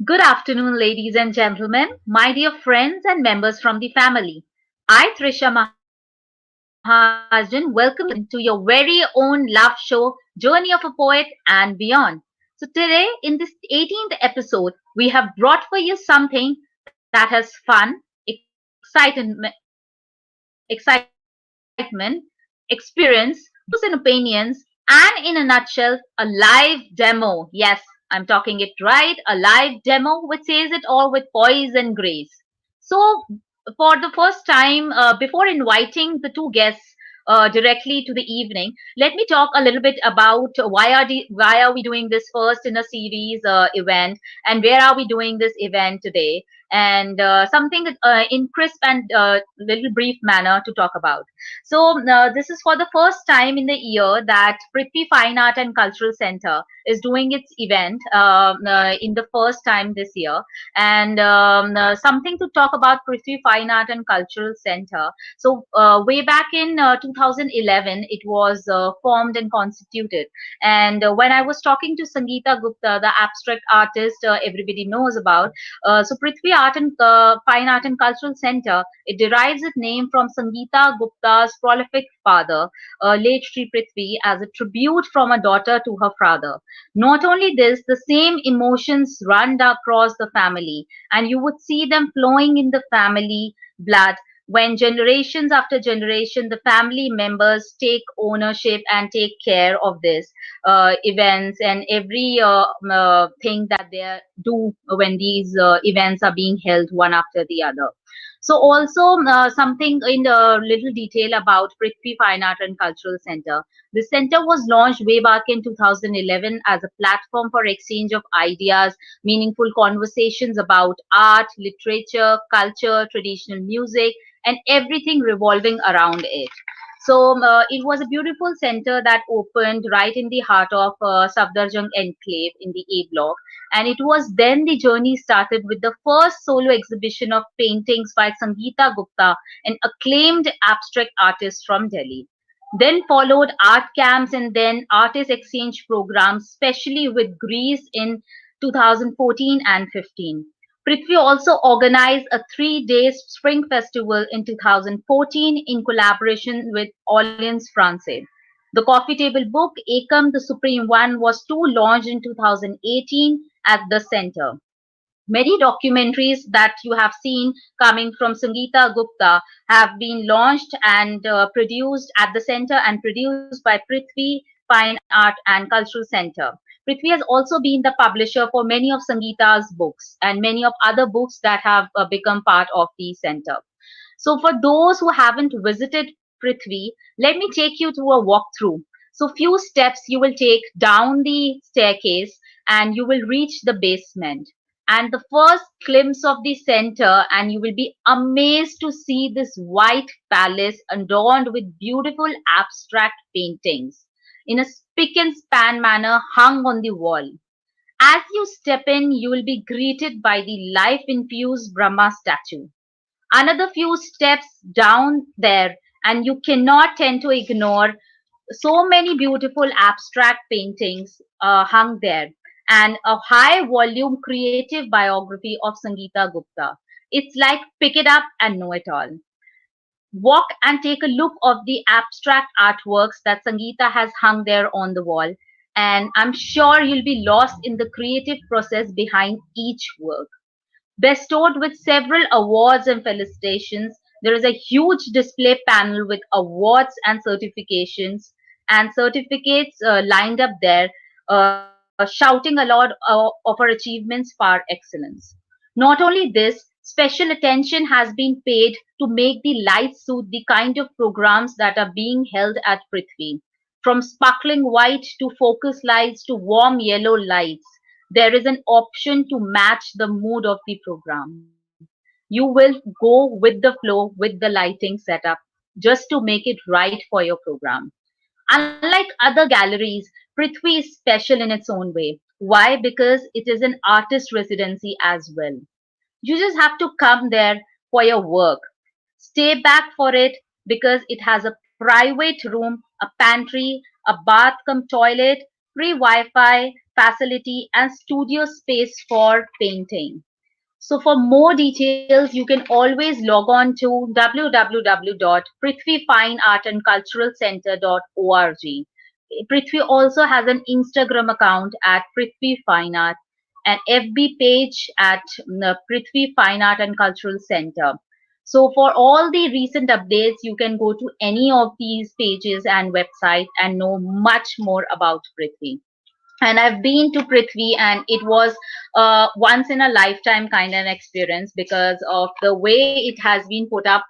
Good afternoon, ladies and gentlemen, my dear friends and members from the family. I, Trisha Mahajan, welcome you to your very own love show, Journey of a Poet and Beyond. So, today, in this 18th episode, we have brought for you something that has fun, excitement, experience, views and opinions, and in a nutshell, a live demo. Yes, I'm talking it right, a live demo which says it all with poise and grace. So, for the first time, before inviting the two guests directly to the evening, let me talk a little bit about why are we doing this first in a series event, and where are we doing this event today, and something in crisp and little brief manner to talk about. So this is for the first time in the year that PRITHVI Fine Art and Cultural Center is doing its event in the first time this year, and something to talk about PRITHVI Fine Art and Cultural Center. So way back in 2011, it was formed and constituted. And when I was talking to Sangeeta Gupta, the abstract artist everybody knows about, so PRITHVI Art and Fine Art and Cultural Center, it derives its name from Sangeeta Gupta's prolific father, late Sri Prithvi, as a tribute from a daughter to her father. Not only this, the same emotions run across the family, and you would see them flowing in the family blood when generations after generation the family members take ownership and take care of this events and every thing that they do when these events are being held one after the other. So also something in little detail about Prithvi Fine Art and Cultural Center. The center was launched way back in 2011 as a platform for exchange of ideas, meaningful conversations about art, literature, culture, traditional music, and everything revolving around it. So it was a beautiful center that opened right in the heart of Safdarjung Enclave in the A block. And it was then the journey started with the first solo exhibition of paintings by Sangeeta Gupta, an acclaimed abstract artist from Delhi. Then followed art camps and then artist exchange programs, especially with Greece in 2014 and 15. Prithvi also organized a 3 day spring festival in 2014 in collaboration with Alliance Francaise. The coffee table book, Ekam the Supreme One, was too launched in 2018 at the center. Many documentaries that you have seen coming from Sangeeta Gupta have been launched and produced at the center and produced by Prithvi Fine Art and Cultural Center. Prithvi has also been the publisher for many of Sangeeta's books and many of other books that have become part of the center. So for those who haven't visited Prithvi, let me take you through a walkthrough. So few steps you will take down the staircase and you will reach the basement. And the first glimpse of the center, and you will be amazed to see this white palace adorned with beautiful abstract paintings in a spick and span manner hung on the wall. As you step in, you will be greeted by the life infused Brahma statue. Another few steps down there, and you cannot tend to ignore so many beautiful abstract paintings hung there, and a high volume creative biography of Sangeeta Gupta. It's like pick it up and know it all. Walk and take a look of the abstract artworks that Sangeeta has hung there on the wall, and I'm sure you'll be lost in the creative process behind each work. Bestowed with several awards and felicitations, there is a huge display panel with awards and certificates lined up there, shouting a lot of our achievements par excellence. Not only this, special attention has been paid to make the lights suit the kind of programs that are being held at Prithvi. From sparkling white to focus lights to warm yellow lights, there is an option to match the mood of the program. You will go with the flow with the lighting setup just to make it right for your program. Unlike other galleries, Prithvi is special in its own way. Why? Because it is an artist residency as well. You just have to come there for your work. Stay back for it because it has a private room, a pantry, a bath cum toilet, free Wi Fi, facility, and studio space for painting. So for more details, you can always log on to www.prithvifineartandculturalcenter.org. Prithvi also has an Instagram account at Prithvi Fine Art, an FB page at Prithvi Fine Art and Cultural Center. So for all the recent updates, you can go to any of these pages and websites and know much more about Prithvi. And I've been to Prithvi, and it was once in a lifetime kind of experience because of the way it has been put up,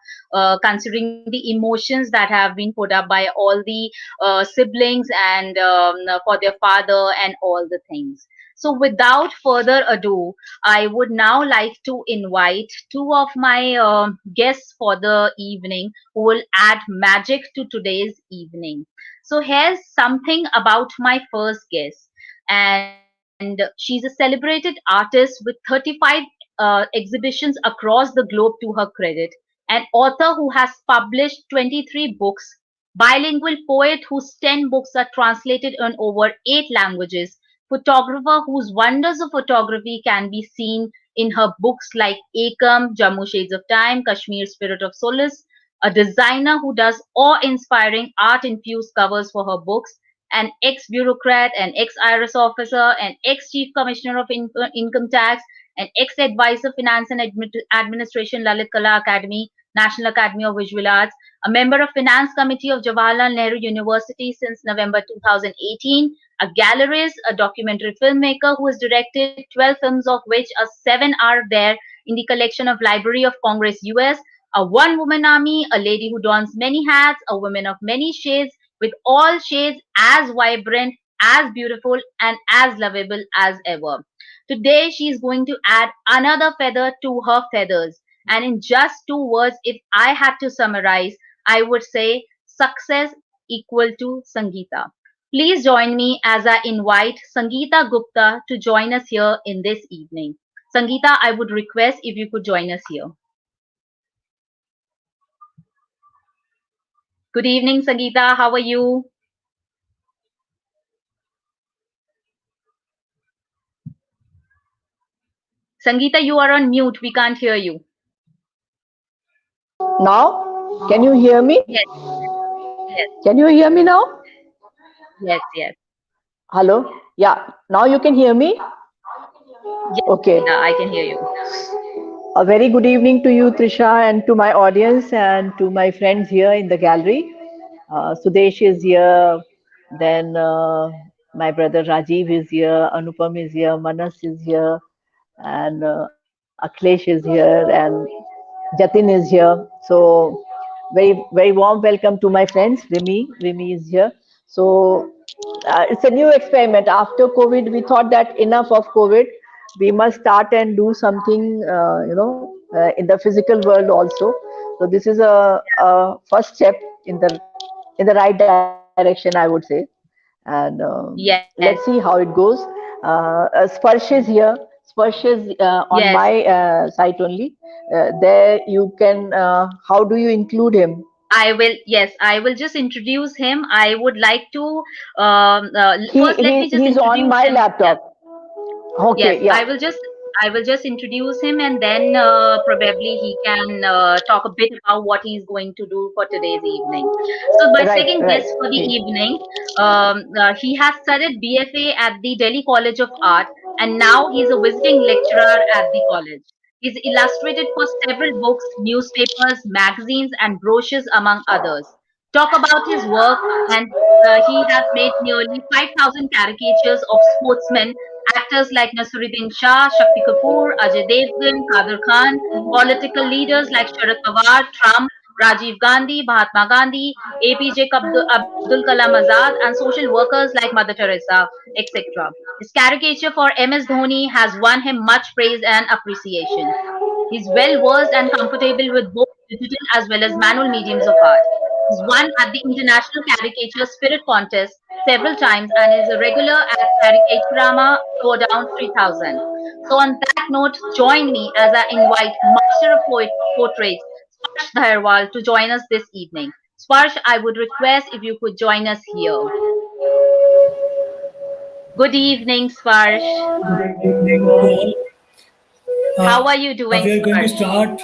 considering the emotions that have been put up by all the siblings and for their father and all the things. So without further ado, I would now like to invite two of my guests for the evening who will add magic to today's evening. So here's something about my first guest, and she's a celebrated artist with 35 exhibitions across the globe to her credit, an author who has published 23 books, bilingual poet whose 10 books are translated in over 8 languages, photographer whose wonders of photography can be seen in her books like Ekam, Jammu Shades of Time, Kashmir Spirit of Solace, a designer who does awe-inspiring art-infused covers for her books, an ex-bureaucrat, an ex-IRS officer, an ex-chief commissioner of income tax, an ex-advisor finance and administration, Lalit Kala Academy, National Academy of Visual Arts, a member of finance committee of Jawaharlal Nehru University since November 2018, a gallerist, a documentary filmmaker who has directed 12 films, of which 7 are there in the collection of Library of Congress US, a one-woman army, a lady who dons many hats, a woman of many shades, with all shades as vibrant, as beautiful, and as lovable as ever. Today, she is going to add another feather to her feathers. And in just 2 words, if I had to summarize, I would say success equal to Sangeeta. Please join me as I invite Sangeeta Gupta to join us here in this evening. Sangeeta, I would request if you could join us here. Good evening, Sangeeta. How are you? Sangeeta, you are on mute. We can't hear you. Now, can you hear me? Yes, yes, Can you hear me now? yes, yes. Hello? Yeah, now you can hear me? Yes, Okay. Sangeeta, I can hear you. A very good evening to you, Trisha, and to my audience and to my friends here in the gallery. Sudesh is here, then my brother Rajiv is here, Anupam is here, Manas is here, and Akhilesh is here, and Jatin is here. So very warm welcome to my friends. Rimi is here. So it's a new experiment. After COVID, we thought that enough of COVID. We must start and do something, in the physical world also. So this is a first step in the right direction, I would say. And let's see Yes, how it goes. Sparsh is here. Sparsh is on yes. my site only. There you can. How do you include him? Yes, I will just introduce him. I would like to, He first let me he just he's on introduce my him. Yes. laptop. Yes, Okay, yeah, I will just introduce him, and then probably he can talk a bit about what he's going to do for today's evening. So my right, second right. guest for the evening, he has studied BFA at the Delhi College of Art, and now he's a visiting lecturer at the college. He's illustrated for several books, newspapers, magazines, and brochures, among others. Talk about his work, and he has made nearly 5,000 caricatures of sportsmen, actors like Nasiruddin Shah, Shakti Kapoor, Ajay Devgan, Kadir Khan, political leaders like Sharad Pawar, Trump, Rajiv Gandhi, Mahatma Gandhi, APJ Abdul Kalam Azad, and social workers like Mother Teresa, etc. His caricature for MS Dhoni has won him much praise and appreciation. He's well versed and comfortable with both digital as well as manual mediums of art. He's won at the International Caricature Spirit Contest several times and is a regular at Caricaturama Showdown 3000. So, on that note, join me as I invite Master of Portraits, Sparsh Dhaharwal, to join us this evening. Sparsh, I would request if you could join us here. Good evening, Sparsh. Good evening to all. How are you doing, We are going to Sparsh? start.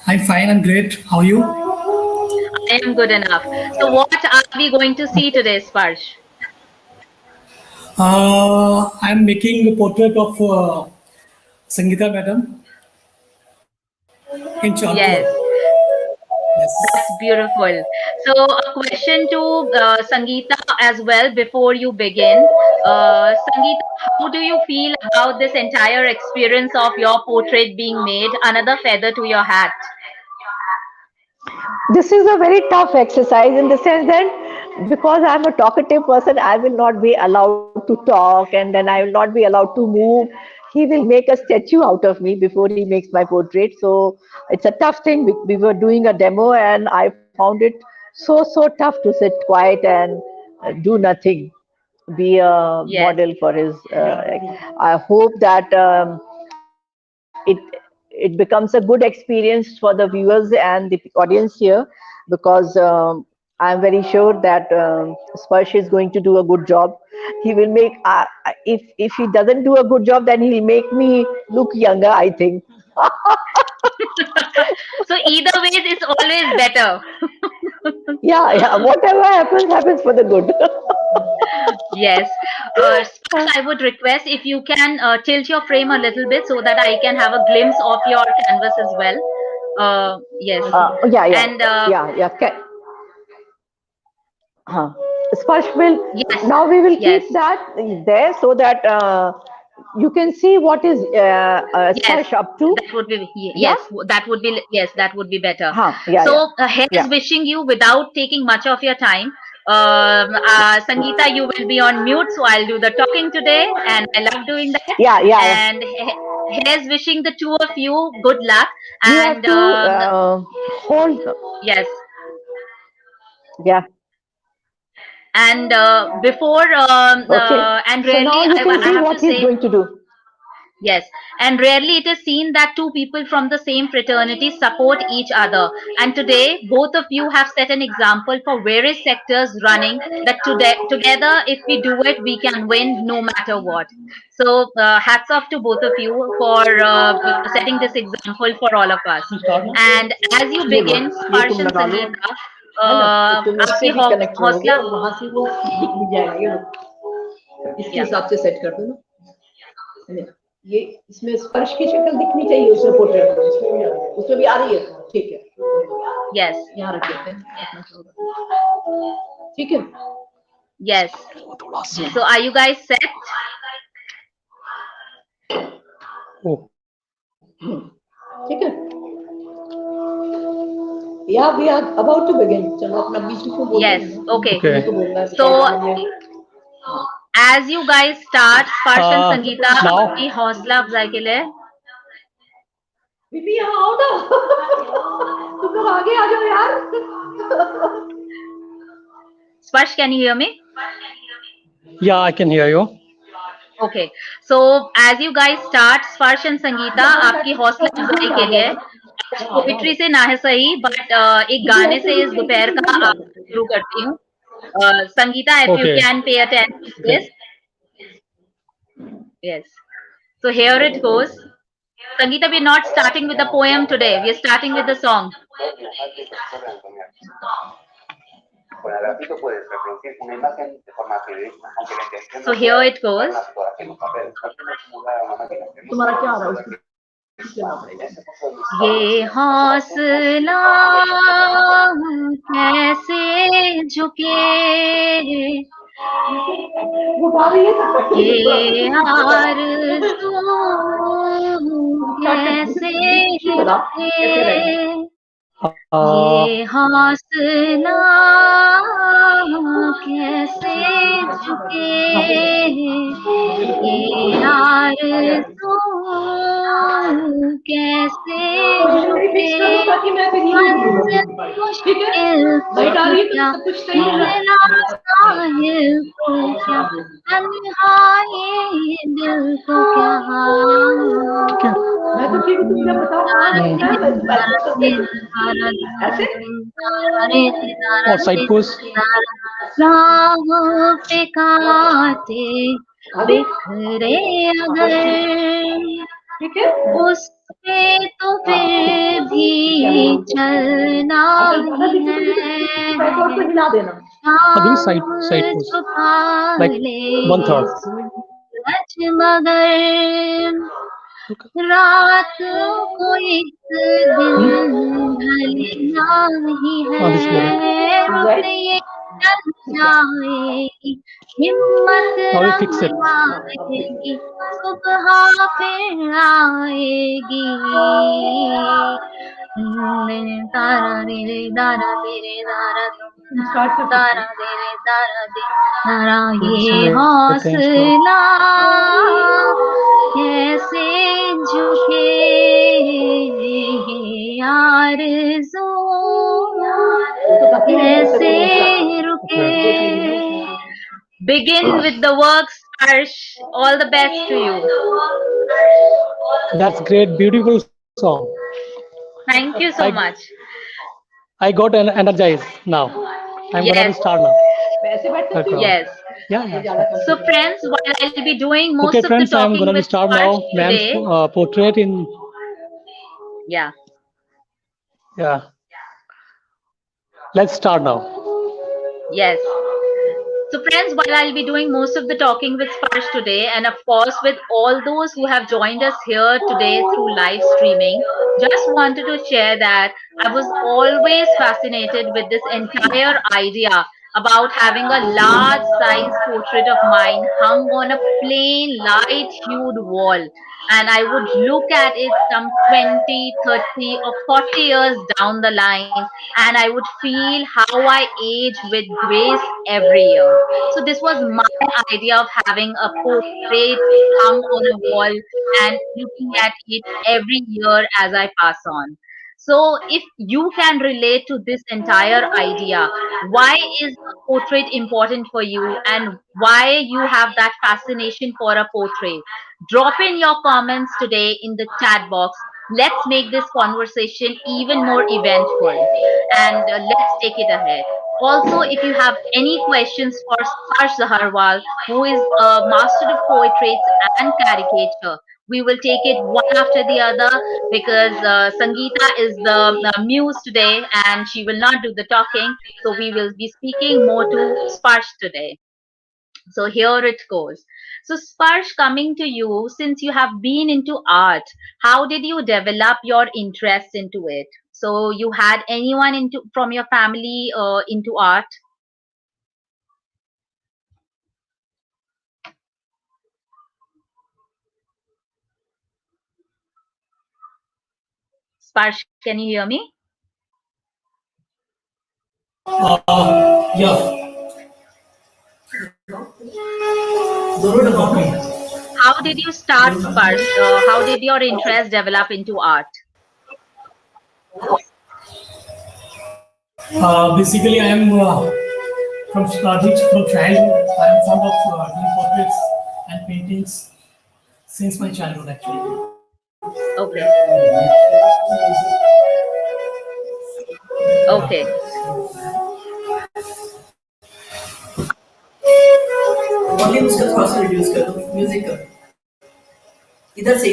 I'm fine. I'm great. How are you? I am good enough. So, what are we going to see today, Sparsh? I'm making a portrait of Sangeeta madam in charcoal. Yes, Yes. that's beautiful. So, a question to Sangeeta as well before you begin. Sangeeta, how do you feel about this entire experience of your portrait being made? Another feather to your hat. This is a very tough exercise in the sense that because I'm a talkative person, I will not be allowed to talk and then I will not be allowed to move. He will make a statue out of me before he makes my portrait. So it's a tough thing. We were doing a demo and I found it so tough to sit quiet and do nothing, be a Yes. model for his. I hope that it becomes a good experience for the viewers and the audience here, because I'm very sure that Sparsh is going to do a good job. He will make. If he doesn't do a good job, then he'll make me look younger, I think. So, either ways, it's always better. Yeah. Whatever happens, happens for the good. Yes. Sparsh, I would request if you can tilt your frame a little bit so that I can have a glimpse of your canvas as well. Yes. Yeah, yeah, And yeah. Huh. Sparsh will, yes, now we will keep yes, that there so that you can see what is yes. Sparsh up to. That would be Yeah? yes. That would be yes. That would be better. Huh. Yeah. So here's Yeah. wishing you without taking much of your time. Sangeeta, you will be on mute, so I'll do the talking today, and I love doing that. Yeah. And here's wishing the two of you good luck. You have And to hold. yes, Yeah. and before Okay. and So now rarely you can I see have what to he's say going to do. yes, and rarely it is seen that two people from the same fraternity support each other. And today, both of you have set an example for various sectors running that today, together, if we do it, we can win no matter what. So, hats off to both of you for setting this example for all of us. And as you ये लो, begin, ये Sparsh तुम and लगा लो, Sangeeta, है ना? तो तुम इससे आपकी भी कनेक्ट रहोगे हौसला और वहां से वो दिख भी जाएगा। ये लो, इसके या हिसाब से सेट कर दो ना। है ना? ये इसमें स्पर्श की शक्ल दिखनी चाहिए उसमें पोर्ट्रेट में, उसमें भी आ रही है। ठीक है, yes, यहाँ रख देते हैं अपना shoulder। ठीक है। yes. So, are you guys set? ठीक है। Yeah, we are about to begin. चलो अपना बीच में बोलते Yes, हैं ना। okay. मेरे को बोलना है So, बताओ मुझे। as you guys start, Sparsh and Sangeeta, Now, आपकी हौसला अफजाई के लिए बीबी यहाँ आओ ना। तुम लोग आगे आ जाओ यार। Sparsh, can you hear me? yeah, I can hear you. Okay. So, as you guys start, Sparsh and Sangeeta, आपकी हौसला अफजाई के लिए आज पोइट्री से ना है सही, बट एक गाने से इस दोपहर का शुरू करती हूँ. Sangeeta, if you Okay. can pay attention to this. Yes. So here it goes. Sangeeta, we're not starting with the poem today. We're starting with the song. So here it goes. तुम्हारा क्या आ रहा है उसको चलाना पड़ेगा। ये हौसला कैसे झुके, वो गा रही है ना। ये आरज़ू कैसे बता कैसे रहेगा। रुके, ये हौसला कैसे झुके, ये आरज़ू कैसे पोजीशन फिक्स झुके, करो ताकि मैं फिर यहीं मंजिल बोलूँ। ठीक है, मुश्किल लाइट आ तो रही है क्या, तो सब कुछ सही है ना। मिला साहिल को क्या, तन्हाई दिल को क्या, मैं तो ठीक हूँ, तुम मुझे बताओ कहाँ देखना है, मैं तो ऐसे Or side pose. राह पे कांटे बिखरे अगर उस पे तो फिर भी चलना ही है। शाम छुपा ले सूरज मगर रात को एक दिन ढलना ही है। रुक ये चल जाएगी, हिम्मत आएगी, सुबह फिर आएगी। तारा रे रे तारा दे रे तारा तारा दे रे तारा दे तारा, ये हौसला कैसे झुके, ये आरज़ू कैसे रुके। Begin with the work, Sparsh. All the best to you. That's great, beautiful song. Thank you so much. I got energized now. I'm gonna be Yes, start now. Okay. yes. Yeah. So, friends, while I'll be doing most Okay, of the friends, I'm talking gonna be with start Sparsh now. Man's today, portrait in yeah. yeah. Let's start now. Yes. So, friends, while I'll be doing most of the talking with Sparsh today, and of course, with all those who have joined us here today through live streaming, just wanted to share that I was always fascinated with this entire idea about having a large size portrait of mine hung on a plain light hued wall. And I would look at it some 20, 30, or 40 years down the line, and I would feel how I age with grace every year. So this was my idea of having a portrait hung on a wall and looking at it every year as I pass on. So if you can relate to this entire idea, why is a portrait important for you and why you have that fascination for a portrait? Drop in your comments today in the chat box. Let's make this conversation even more eventful and let's take it ahead. Also, if you have any questions for Sparsh Zaharwal, who is a master of portraits and caricature, we will take it one after the other because Sangeeta is the muse today and she will not do the talking. So we will be speaking more to Sparsh today. So here it goes. So Sparsh, coming to you, since you have been into art, how did you develop your interest into it? So you had anyone into from your family into art? Sparsh, can you hear me? Yeah. How did you start, Sparsh? How did your interest develop into art? Basically, I am from childhood. I am fond of doing portraits and paintings since my childhood, actually. Okay. Okay. Volume उसका थोड़ा सा reduce कर दो music का इधर से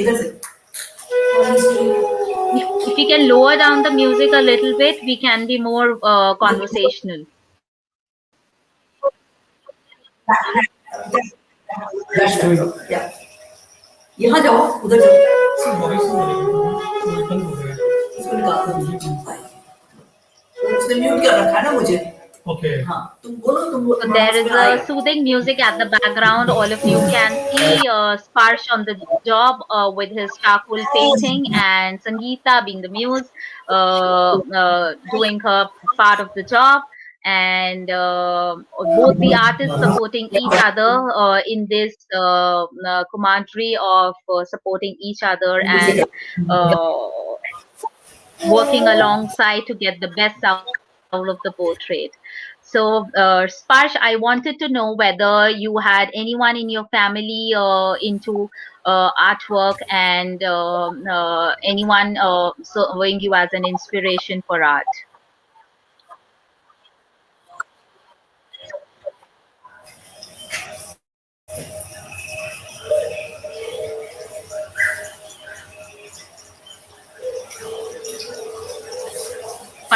If you can lower down the music a little bit, we can be more conversational. या यहाँ जाओ उधर जाओ इसको निकाल दो उसने म्यूट कर रखा है ना मुझे Okay. हाँ तुम बोलो So there is a soothing music at the background. All of you can see Sparsh on the job with his charcoal painting and Sangeeta being the muse doing her part of the job. And both the artists supporting each other in this commentary of supporting each other and working alongside to get the best out of the portrait. So, Sparsh, I wanted to know whether you had anyone in your family into artwork and anyone showing you as an inspiration for art.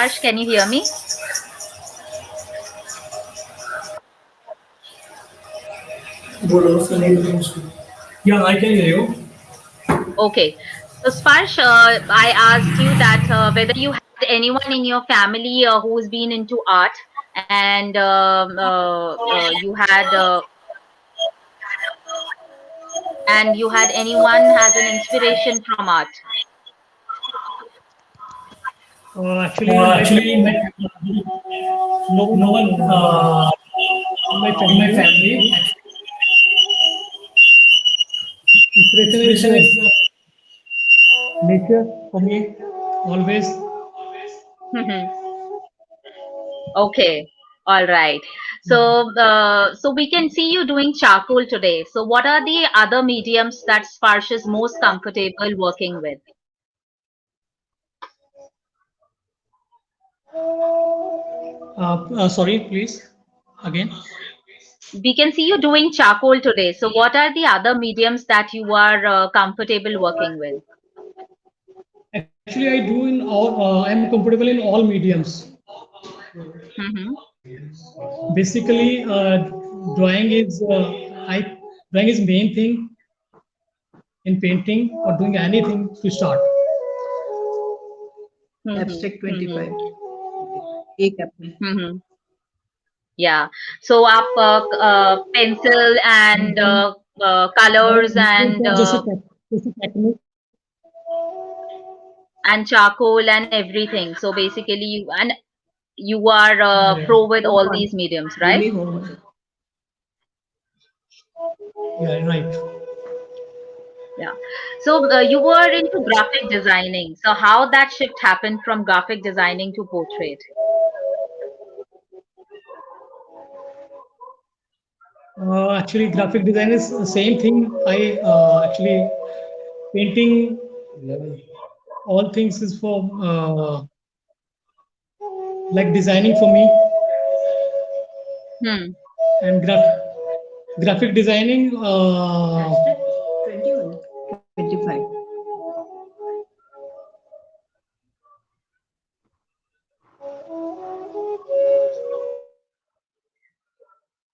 Sparsh, can you hear me? Yeah, I can hear you. Okay. So Sparsh, I asked you that whether you had anyone in your family who's been into art, and you had anyone has an inspiration from art. Actually, in my Actually, family, no one no one in my in my family. family, Inspiration is inspiration is nature for me, always. Okay. All right. So, so we can see you doing charcoal today. So, what are the other mediums that Sparsh is most comfortable working with? Sorry, please. Again. We can see you doing charcoal today. So, what are the other mediums that you are comfortable working with? Actually, I do in all. I am comfortable in all mediums. Mm-hmm. Basically, drawing is I drawing is main thing in painting or doing anything to start. Abstract Mm-hmm. 25 Mm-hmm. एक अपने Mm-hmm. Yeah. So, आप pencil and colors जैसे technique and charcoal and everything. So basically, you are pro with all these mediums, right? Bhumi home yeah, right. Yeah. So you were into graphic designing. So how that shift happened from graphic designing to portrait? Actually, graphic design is the same thing. I actually painting all things is for like designing for me Hmm. and graphic designing. 21 25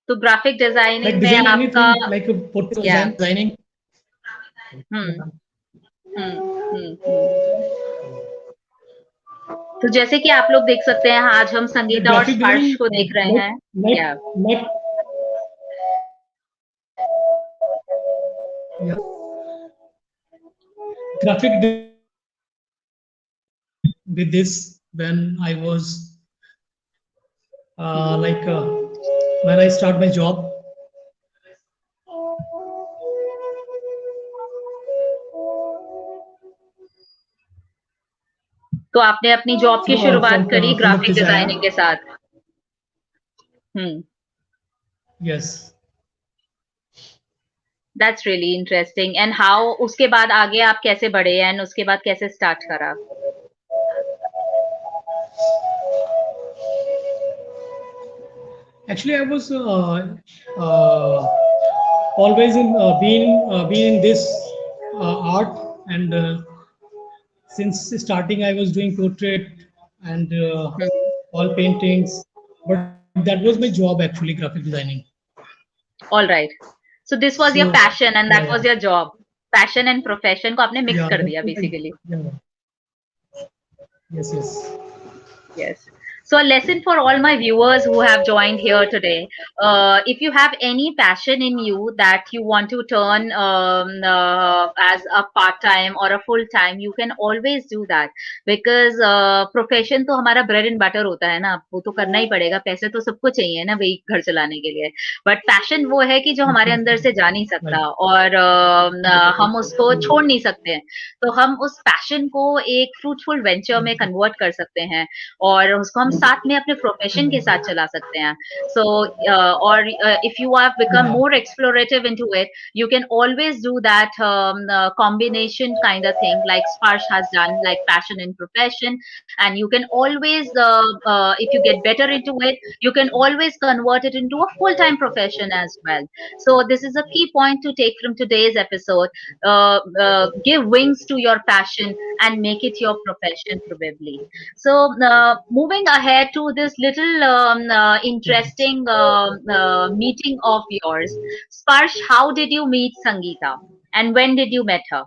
तो graphic designing like में design आपका anything like a portrait yeah. designing. Hmm. Hmm. Hmm. Hmm. तो जैसे कि आप लोग देख सकते हैं आज हम Like संगीता और graphic स्पर्श design, को देख रहे हैं या like yeah. Graphic with this when I was like when I start my job. तो आपने अपनी जॉब की शुरुआत करी Field of graphic design. Designing के साथ Yes. That's really interesting and how उसके बाद आगे आप कैसे बढ़े एंड उसके बाद कैसे स्टार्ट करा Actually, I was always in being in this art, and since starting I was doing portrait and all paintings, but that was my job actually, graphic designing. All right so this was your So passion and that yeah, was your job passion and profession को आपने mix yeah, कर that's दिया what basically yeah. Yes, yes. Yes. So a lesson for all my viewers who have joined here today. If you have any passion in you that you want to turn as a part-time or a full-time, you can always do that. Because profession तो हमारा bread and butter होता है ना, वो तो करना ही पड़ेगा, पैसे तो सबको चाहिए ना वही घर चलाने के लिए. But passion वो है कि जो हमारे अंदर से जा नहीं सकता और हम उसको छोड़ नहीं सकते हैं. तो हम उस passion को एक fruitful venture में convert कर सकते हैं. और उसको हम साथ में अपने प्रोफेशन के साथ चला सकते हैं. So or if you have become Yeah. more explorative into it, you can always do that combination kind of thing like Sparsh has done, like passion and profession. And you can always if you get better into it, you can always convert it into a full-time profession as well. So this is a key point to take from today's episode. Give wings to your passion and make it your profession probably. So moving ahead to this little interesting meeting of yours, Sparsh, how did you meet Sangeeta and when did you met her?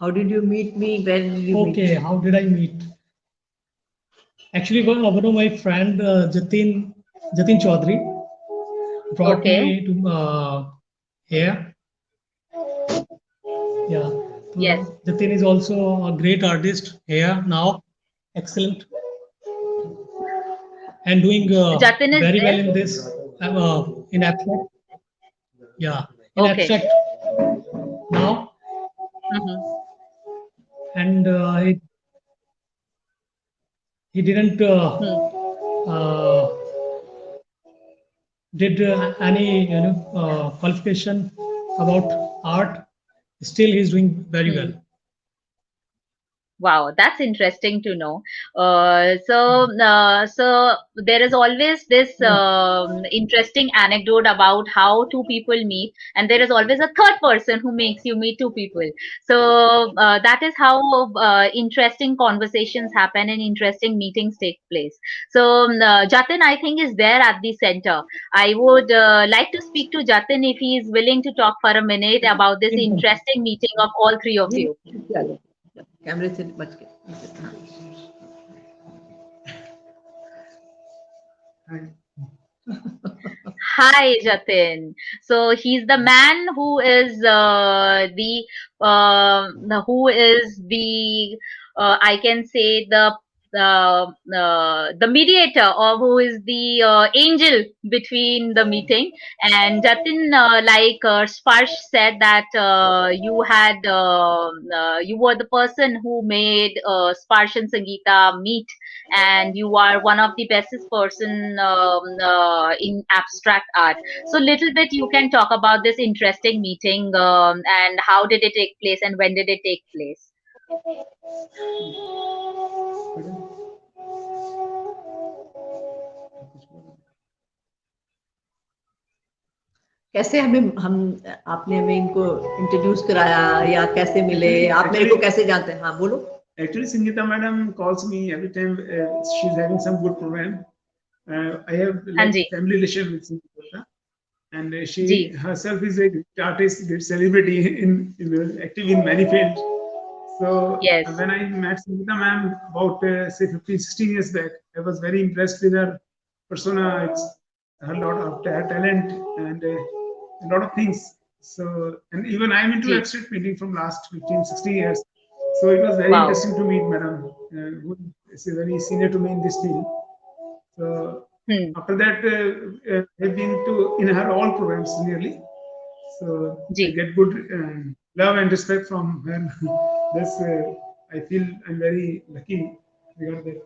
How did you meet me? Where did you meet Okay, me? how did I meet? Actually, one of my friend, Jatin Chaudhary, brought Okay. me to here. Yeah. Yes. So Jatin is also a great artist here now, excellent, and doing Jatin is very there. well in this in abstract. Yeah, in Okay. abstract now, Hmm. and he didn't Hmm. uh, did any qualification about art. Still, he's doing very well. Hmm. Wow, that's interesting to know. So there is always this interesting anecdote about how two people meet, and there is always a third person who makes you meet two people. So that is how interesting conversations happen and interesting meetings take place. So Jatin, I think, is there at the center. I would like to speak to Jatin if he is willing to talk for a minute about this interesting meeting of all three of नहीं, you. नहीं, चलो, कैमरे से बच के. हाँ. Hi, Jatin. So he's the man who is the I can say the mediator, or who is the angel between the meeting. And Jatin, like Sparsh said that you were the person who made Sparsh and Sangeeta meet, and you are one of the bestest person in abstract art. So little bit you can talk about this interesting meeting, and how did it take place and when did it take place? कैसे हम आपने हमें इनको introduce कराया या कैसे मिले? आप मेरे को कैसे जानते हैं? हाँ, बोलो. Actually, Sangeeta madam calls me every time she's having some good program. I have हाँ like ji. family relation with Sangeeta, and she ji. herself is a great artist, great celebrity active in many fields. So Yes. when I met Sangeeta ma'am about say 15, 16 years back, I was very impressed with her persona. It's her lot of her talent and a lot of things. So and even I'm into ji. abstract painting from last 15, 16 years. So it was very Wow. interesting to meet madam, who is very senior to me in this field. So Hmm. after that, I've been to in her all programs nearly. So I ji. get good love and respect from her. This I feel I'm very lucky regarding that.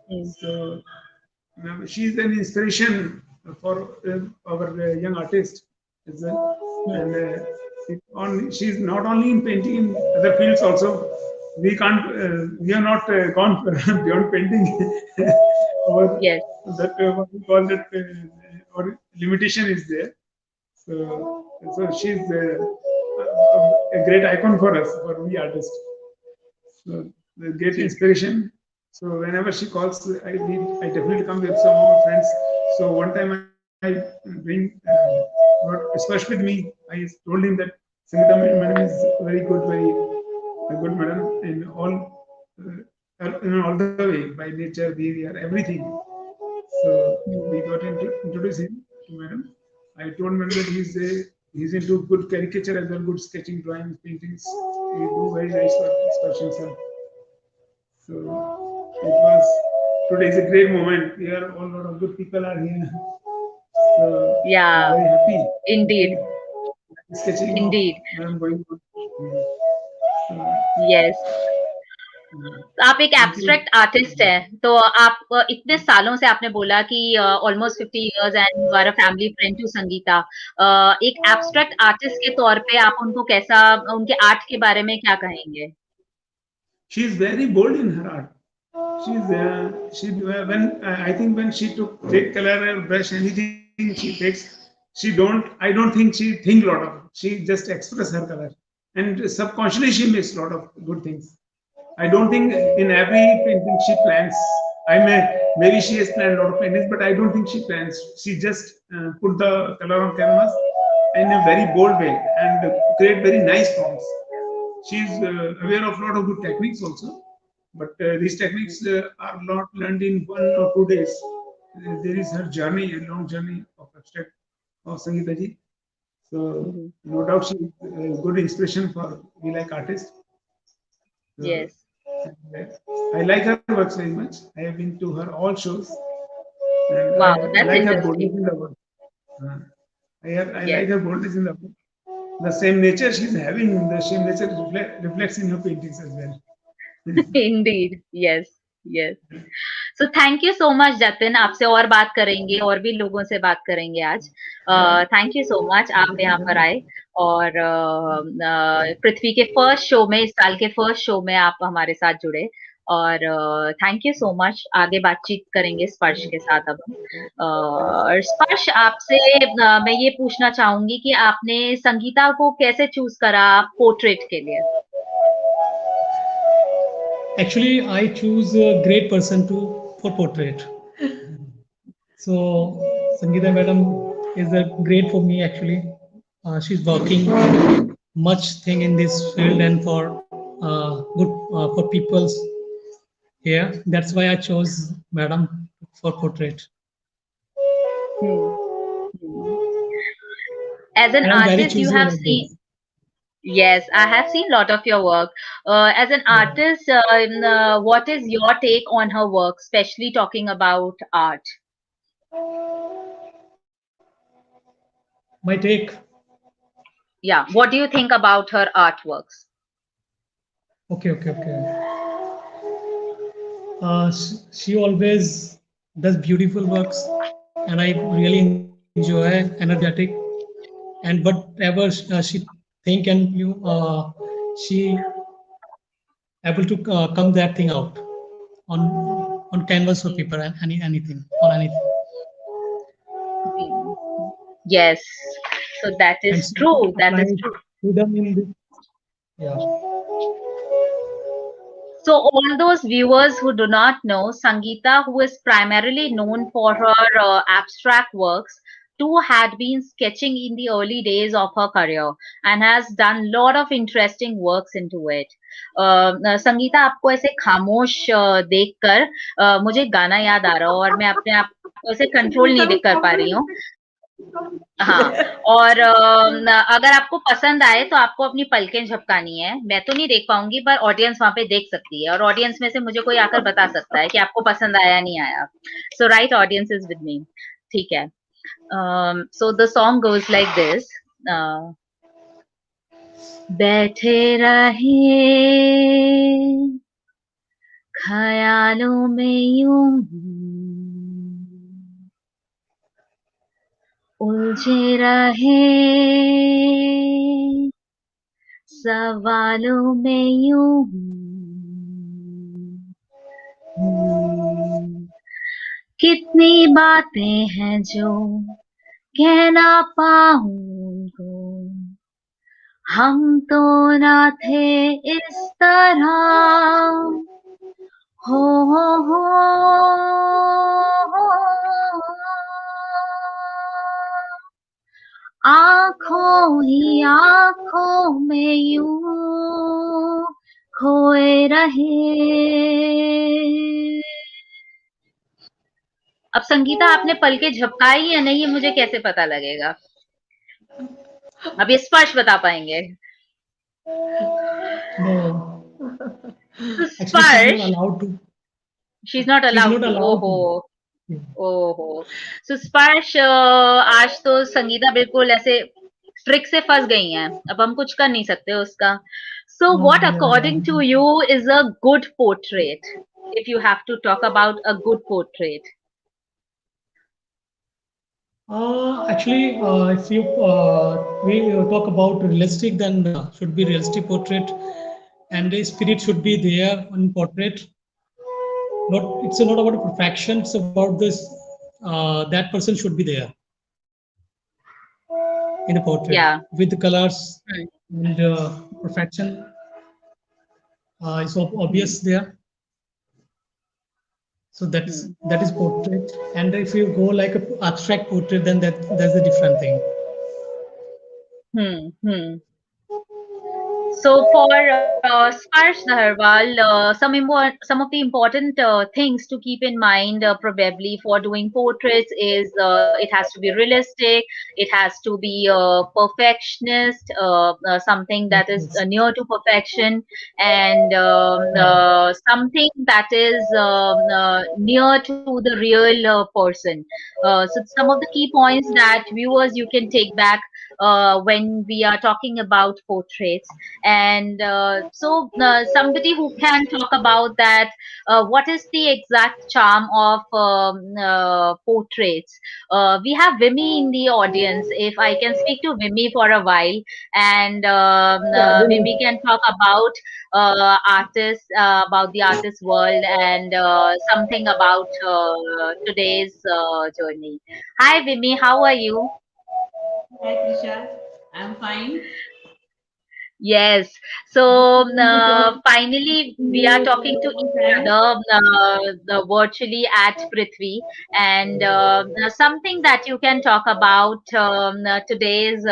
Hmm. So she's an inspiration for our young artist as well. Hmm. And she's not only in painting, in other fields also. We have not gone beyond painting. Our, Yes. that what we call that our limitation is there. So she's a great icon for us, for we artists. So the great ji. inspiration. So whenever she calls, I definitely come with some of my friends. So one time I bring Sparsh with me. I told him that Sangeeta madam is very good, very a good madam in all the way, by nature, behavior, everything. So Hmm. we got introduced him to madam. I told madam that he's into good caricature as well, good sketching, drawing, paintings. He do very nice work, Sparsh himself. So it was today is a great moment. We are all lot of good people are here. So I'm Yeah, very happy. indeed. sketching of Indeed. going on. Yes. तो आप एक Thank you. Abstract artist हैं, तो आप इतने सालों से आपने बोला कि almost 50 years and you are a family friend to Sangeeta. एक एब्स्ट्रैक्ट आर्टिस्ट के तौर पे आप उनको कैसा, उनके आर्ट के बारे में क्या कहेंगे? She is very bold in her art. She when I think when she take color or brush anything she takes, I don't think she think a lot of it. She just express her color, and subconsciously she makes a lot of good things. I don't think in every painting she plans. Maybe she has planned a lot of paintings, but I don't think she plans. She just put the color on canvas in a very bold way and create very nice forms. She's aware of a lot of good techniques also, but these techniques are not learned in 1 or 2 days. There is her journey, a long journey of abstract of Sangeeta ji. So no doubt she is a good inspiration for we like artists. Yes. I like her works very much. I have been to her all shows, and Wow, I that's like her interesting. boldness in the work. I Yes. like her boldness in the work. The same nature she's having, the same nature reflects in her paintings as well. Indeed. Yes. Yes. So thank you so much, Jatin. आपसे और बात करेंगे, और भी लोगों से बात करेंगे आज। थैंक यू सो मच, आप यहाँ पर आए, और पृथ्वी के फर्स्ट शो में, इस साल के फर्स्ट शो में आप हमारे साथ जुड़े, और थैंक यू सो मच। आगे बातचीत करेंगे स्पर्श के साथ अब हम। और स्पर्श, आपसे मैं ये पूछना चाहूंगी कि आपने संगीता को कैसे चूज करा पोर्ट्रेट के लिए? Actually, I choose a great person for portrait. So Sangeeta madam is a great for me actually. She's working much thing in this field and for good for people's here. That's why I chose madam for portrait. As an And I'm very artist, you choosy have about seen. this. Yes, I have seen a lot of your work. As an artist, what is your take on her work, especially talking about art? My take. Yeah, what do you think about her artworks? Okay. She always does beautiful works, and I really enjoy energetic, and whatever she think and she able to come that thing out on canvas or paper and anything on anything. Yes, so that And is she true. That is applies true. freedom in this. Yeah. So all those viewers who do not know, Sangeeta, who is primarily known for her abstract works, too had been sketching in the early days of her career and has done lot of interesting works into it. Sangeeta, आपको ऐसे खामोश देखकर मुझे गाना याद आ रहा है, और मैं अपने आप को ऐसे कंट्रोल नहीं कर पा रही हूँ। हाँ, और अगर आपको पसंद आए तो आपको अपनी पलकें झपकानी है। मैं तो नहीं देख पाऊंगी, पर ऑडियंस वहां पे देख सकती है, और ऑडियंस में से मुझे कोई आकर बता सकता है कि आपको पसंद आया नहीं आया। So right, audience is with me. ठीक है। So the song goes like this. बैठे रहे ख्यालों में यूं, उलझे रहे सवालों में यूं, कितनी बातें हैं जो कह ना पाऊं को, हम तो ना थे इस तरह, हो आँखों ही आँखों में यूं खोए रहे। अब संगीता, आपने पलकें झपकाई या नहीं, मुझे कैसे पता लगेगा? अब ये स्पर्श बता पाएंगे? No. Actually, स्पर्श, she's not allowed to. she's not She's allowed not to. allowed ओहो, to. ओहो। सो स्पर्श, आज तो संगीता बिल्कुल ऐसे ट्रिक से फंस गई हैं, अब हम कुछ कर नहीं सकते उसका. So what Yeah, yeah. according to you is a good portrait, if you have to talk about a good portrait? Actually, if you we talk about realistic, then should be realistic portrait, and the spirit should be there on portrait. Not it's not about perfection. It's about this. That person should be there in the portrait Yeah. with the colors Hmm. and perfection is obvious Hmm. there. So Hmm. that is portrait. And if you go like a abstract portrait, then that's a different thing. Hmm. Hmm. So for Sparsh Dhaharwal, some of the important things to keep in mind probably for doing portraits is it has to be realistic, it has to be perfectionist, something that is Yes. near to perfection, and something that is near to the real person. So some of the key points that viewers you can take back when we are talking about portraits. And somebody who can talk about that, what is the exact charm of portraits? We have Vimy in the audience. If I can speak to Vimy for a while, and Yeah, Vimy Vini. can talk about the artist world, and something about today's journey. Hi, Vimy, how are you? Hi Trisha, I'm fine. Yes. So finally, we are talking to each other virtually at Prithvi, and something that you can talk about today's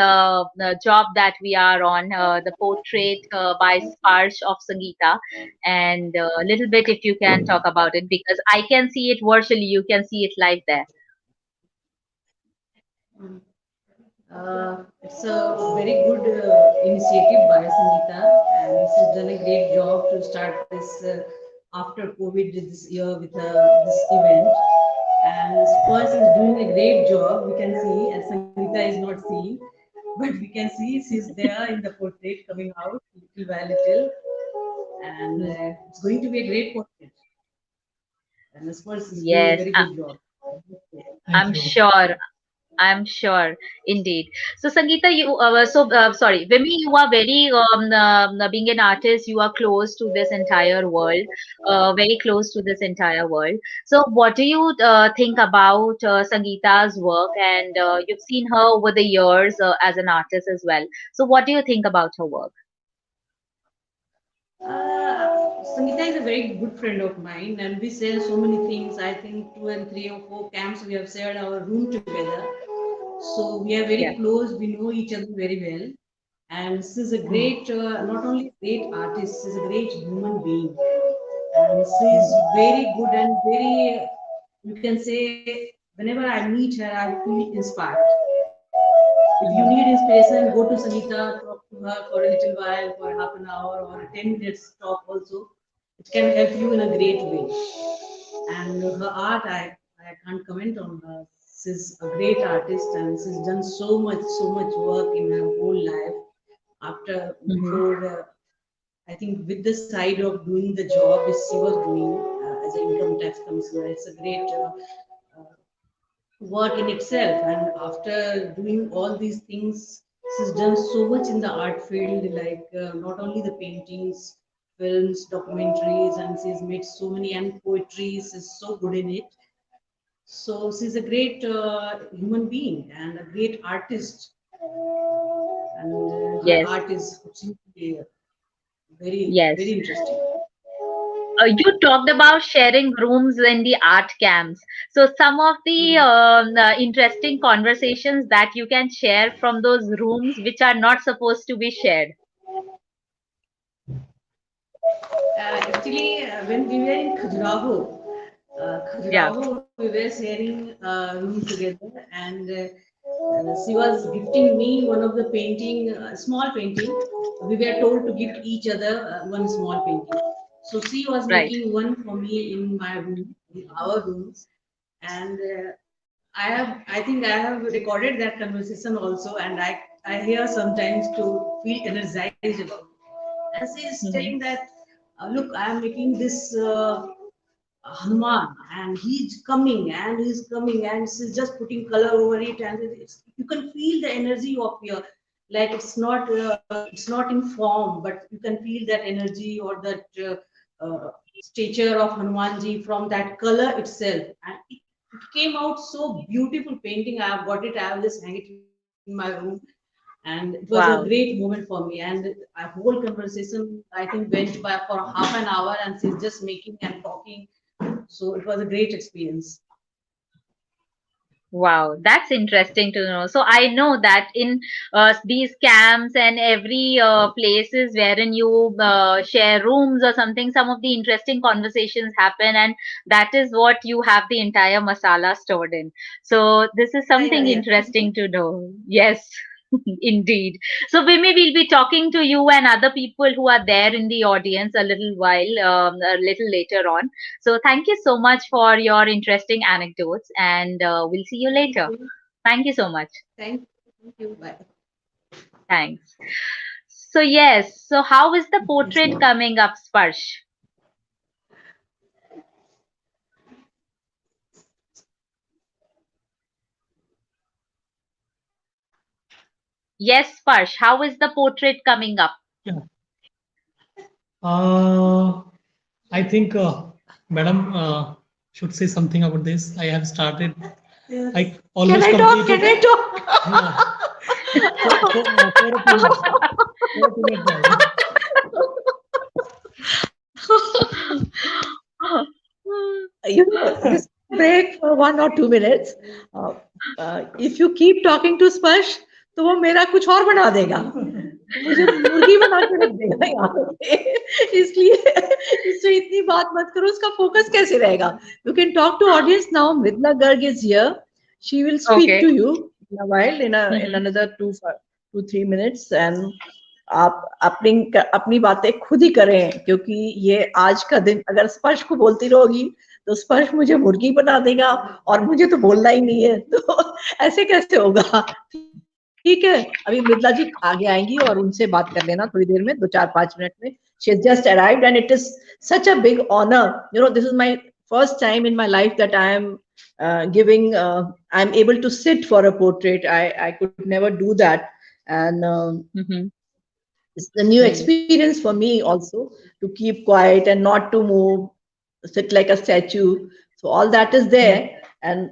job that we are on, the portrait by Sparsh of Sangeeta, and a little bit if you can talk about it, because I can see it virtually, you can see it live there. Mm. It's a very good initiative by Sangeeta, and she's done a great job to start this after COVID this year with this event. And Spurs is doing a great job. We can see, and Sangeeta is not seeing, but we can see she's there in the portrait coming out little by little, and it's going to be a great portrait. And Spurs is doing a Yes, very good job. Thank I'm you. sure. I'm sure, indeed. So, Sangeeta, sorry, Vimy, you are very, being an artist, you are close to this entire world, very close to this entire world. So, what do you think about Sangeeta's work? And you've seen her over the years as an artist as well. So, what do you think about her work? Sangeeta is a very good friend of mine, and we share so many things. I think two and three or four camps we have shared our room together. So we are very Yeah. close. We know each other very well. And she's a great, not only great artist, she's a great human being. And she's very good and very, you can say, whenever I meet her, I feel inspired. If you need inspiration, go to Sangeeta, talk to her for a little while, for half an hour or 10 minutes talk also. It can help you in a great way. And her art, I can't comment on her. She's a great artist and she's done so much work in her whole life. After, Hmm. before, I think with the side of doing the job which she was doing as an income tax commissioner, it's a great work in itself. And after doing all these things, she's done so much in the art field, like not only the paintings, films, documentaries, and she's made so many, and poetry. She's so good in it. So she's a great human being and a great artist, and her Yes. art is absolutely very Yes. interesting. You talked about sharing rooms in the art camps. So, some of the interesting conversations that you can share from those rooms which are not supposed to be shared. Actually, when we were in Yeah, Khajuraho, we were sharing a room together, and she was gifting me one of the painting, small painting. We were told to gift each other one small painting. So she was right. making one for me in my room, in our room, and I think I have recorded that conversation also, and I hear sometimes to feel energized about it. And she is telling that, look, I am making this Hanuman, and he's coming, and she's just putting color over it, and you can feel the energy of your, like it's not in form, but you can feel that energy or that stature of Hanumanji from that color itself, and it came out so beautiful painting. I have got it. I have just hang it in my room, and it was a great Wow. moment for me. And a whole conversation, I think, went by for half an hour, and she's just making and talking. So it was a great experience. Wow, that's interesting to know. So I know that in these camps and every places wherein you share rooms or something, some of the interesting conversations happen, and that is what you have the entire masala stored in. So this is Yeah, yeah, something yeah. interesting to know. Yes. Indeed. So Vimy, we'll be talking to you and other people who are there in the audience a little while, a little later on. So thank you so much for your interesting anecdotes, and we'll see you Thank later. you. Thank you so much. Thank you. Bye. Thanks. So yes, so how is the portrait coming up, Sparsh? Yes, Sparsh, how is the portrait coming up? Yeah. Uh, I think Madam should say something about this. I have started. I almost completed. Can I talk? Yeah. For a period. For a period time. Just break for 1 or 2 minutes. Uh, if you keep talking to स्पर्श तो वो मेरा कुछ और बना देगा, मुझे मुर्गी बना के रख देगा यहाँ पे, इसलिए इससे इतनी बात मत करो, उसका फोकस कैसे रहेगा? You can talk to audience now. Mridula Garg is here. She will speak Okay. to you in a while, in another 2-3 minutes, and आप अपनी अपनी बातें खुद ही करें, क्योंकि ये आज का दिन अगर स्पर्श को बोलती रहोगी तो स्पर्श मुझे मुर्गी बना देगा और मुझे तो बोलना ही नहीं है, तो ऐसे कैसे होगा? ठीक है, अभी मृदुला जी आगे आएंगी और उनसे बात कर लेना थोड़ी देर में, 2-4-5 मिनट में. She has just arrived and it is such a big honor. This is my first time in my life that I am I'm able to sit for a portrait. I could never do that, and it's a new experience for me also, to keep quiet and not to move, sit like a statue. So all that is there, and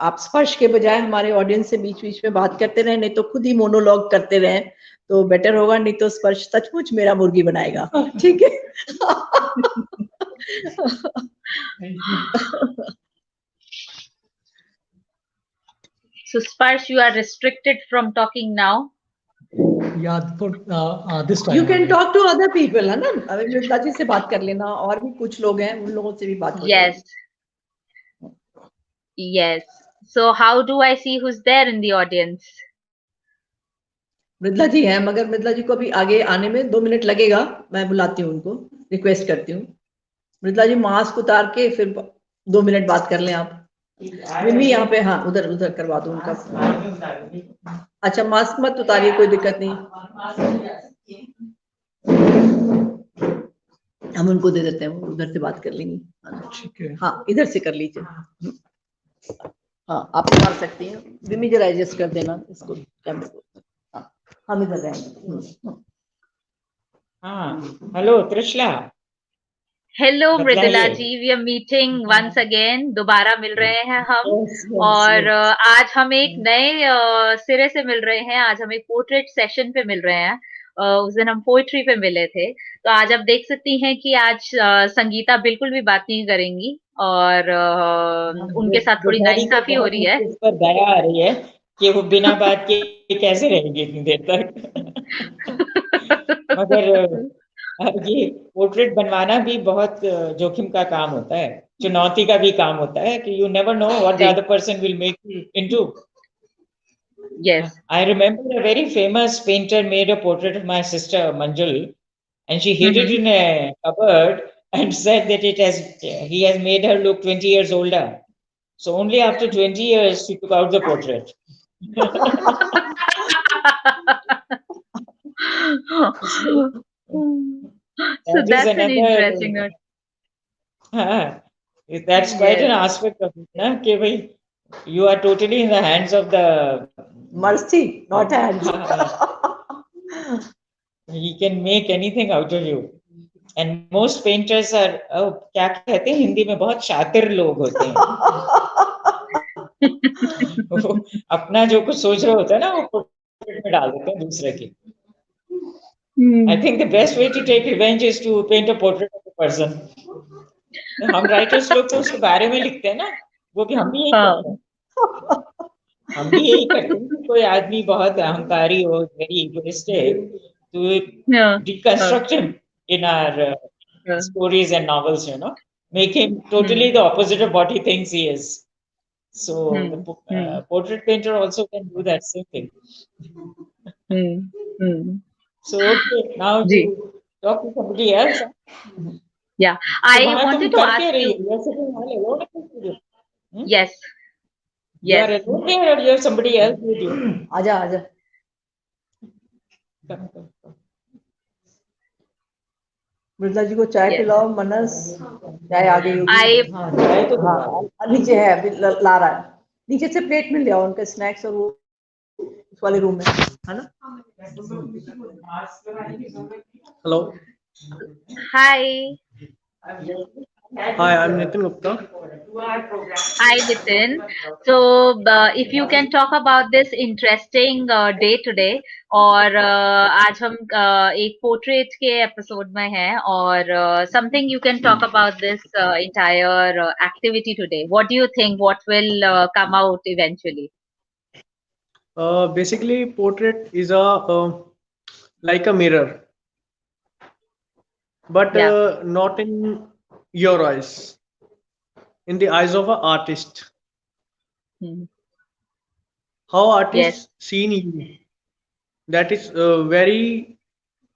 आप स्पर्श के बजाय हमारे audience से बीच बीच में बात करते रहे, नहीं तो खुद ही मोनोलॉग करते रहे तो बेटर होगा, नहीं तो स्पर्श सचमुच मेरा मुर्गी बनाएगा. ठीक है. So Sparsh, you are restricted from talking now. Yeah, for this time. You can talk to other people, है ना? अभी मृदुला जी से बात कर लेना, और भी कुछ लोग हैं, उन लोगों से भी बात हो Yes. Yes. So how do I see who's there in the audience? Mridula जी हैं, मगर मृदुला जी को अभी आगे आने में 2 मिनट लगेगा. मैं बुलाती हूँ उनको, रिक्वेस्ट करती हूँ. मृदुला जी मास्क उतार के फिर 2 मिनट बात कर लें आप. विमी यहाँ पे, हाँ, उधर उधर करवा दो उनका. अच्छा, मास्क मत उतारिए, कोई दिक्कत नहीं, हम उनको दे देते हैं, वो उधर से बात कर लेंगी. ठीक है. हाँ, इधर से कर लीजिए. हाँ, आप उतार सकती हैं. विमी जरा एडजस्ट कर देना इसको, कैमरे को. हाँ, हम इधर रहेंगे. हाँ, हेलो त्रिशला. Hello बताइए. मृदुला जी, we are meeting once again. दोबारा मिल रहे हैं हम. Yes, और yes. आज हम एक नए सिरे से मिल रहे हैं. आज हम एक पोर्ट्रेट सेशन पे मिल रहे हैं. उस दिन हम पोइट्री पे मिले थे, तो आज आप देख सकती हैं कि आज संगीता बिल्कुल भी बात नहीं करेंगी, और उनके साथ थोड़ी नाइंसाफी हो रही है. उस पर दया आ रही है कि वो बिना बात के कैसे रहेंगे इतनी देर तक. मगर ये पोर्ट्रेट बनवाना भी बहुत जोखिम का काम होता है, चुनौती का भी काम होता है, कि you never know what the other person will make you into. Yes. I remember a very famous painter made a portrait of my sister Manjul, and she hid it in a cupboard and said that he has made her look 20 years older. So only after 20 years she took out the portrait. So So that is that's an interesting another. note. That's quite an Yes. aspect of it, na? कि भाई, you are totally in the hands of the. Mercy, not hands. He can make anything out of you. And most painters are, क्या कहते हैं हिंदी में, बहुत शातिर लोग होते हैं. वो अपना जो कुछ सोच रहे होते हैं ना, वो पोर्ट्रेट में डाल देते हैं दूसरे की. I think the best way to take revenge is to paint a portrait of a person. हम राइटर्स लोग तो उसके बारे में लिखते हैं ना, वो भी हम भी यही करते हैं. हम भी यही करते हैं कि कोई आदमी बहुत अहंकारी हो, very egoistic, to deconstruct him in our stories and novels, make him totally the opposite of what he thinks he is. So the portrait painter also can do that same thing. So okay, now you talk to somebody else. Yeah, So I वहाँ wanted तुम to कर ask क्या रही you. हो? You are sitting all alone in the studio. Yes. You are alone there, or you have somebody else with you? आजा आजा. Come, come, come. Mridula जी को चाय Yes. पिलाओ. मनस चाय आ गई होगी. हाँ, चाय तो हाँ, नीचे है, अभी ला रहा है. नीचे से प्लेट में ले आओ उनके स्नैक्स, और वो उस वाले रूम में है ना. Hello. Hi. Hi, I'm Nitin Gupta. Hi, Nitin. So, if you can talk about this interesting day today, और आज हम एक पोर्ट्रेट के एपिसोड में हैं, और something you can talk about this entire activity today. What do you think? What will come out eventually? Basically, portrait is like a mirror, but not in your eyes, in the eyes of an artist. How artists seen you, that is very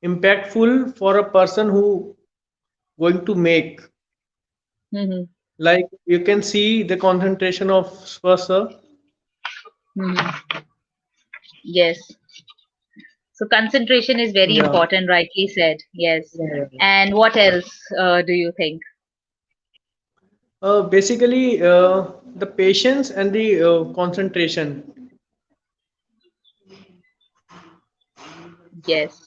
impactful for a person who going to make. Like you can see the concentration of SPARSH. Yes. So concentration is very important, rightly said. Yes. And what else do you think? Basically, the patience and the concentration. Yes,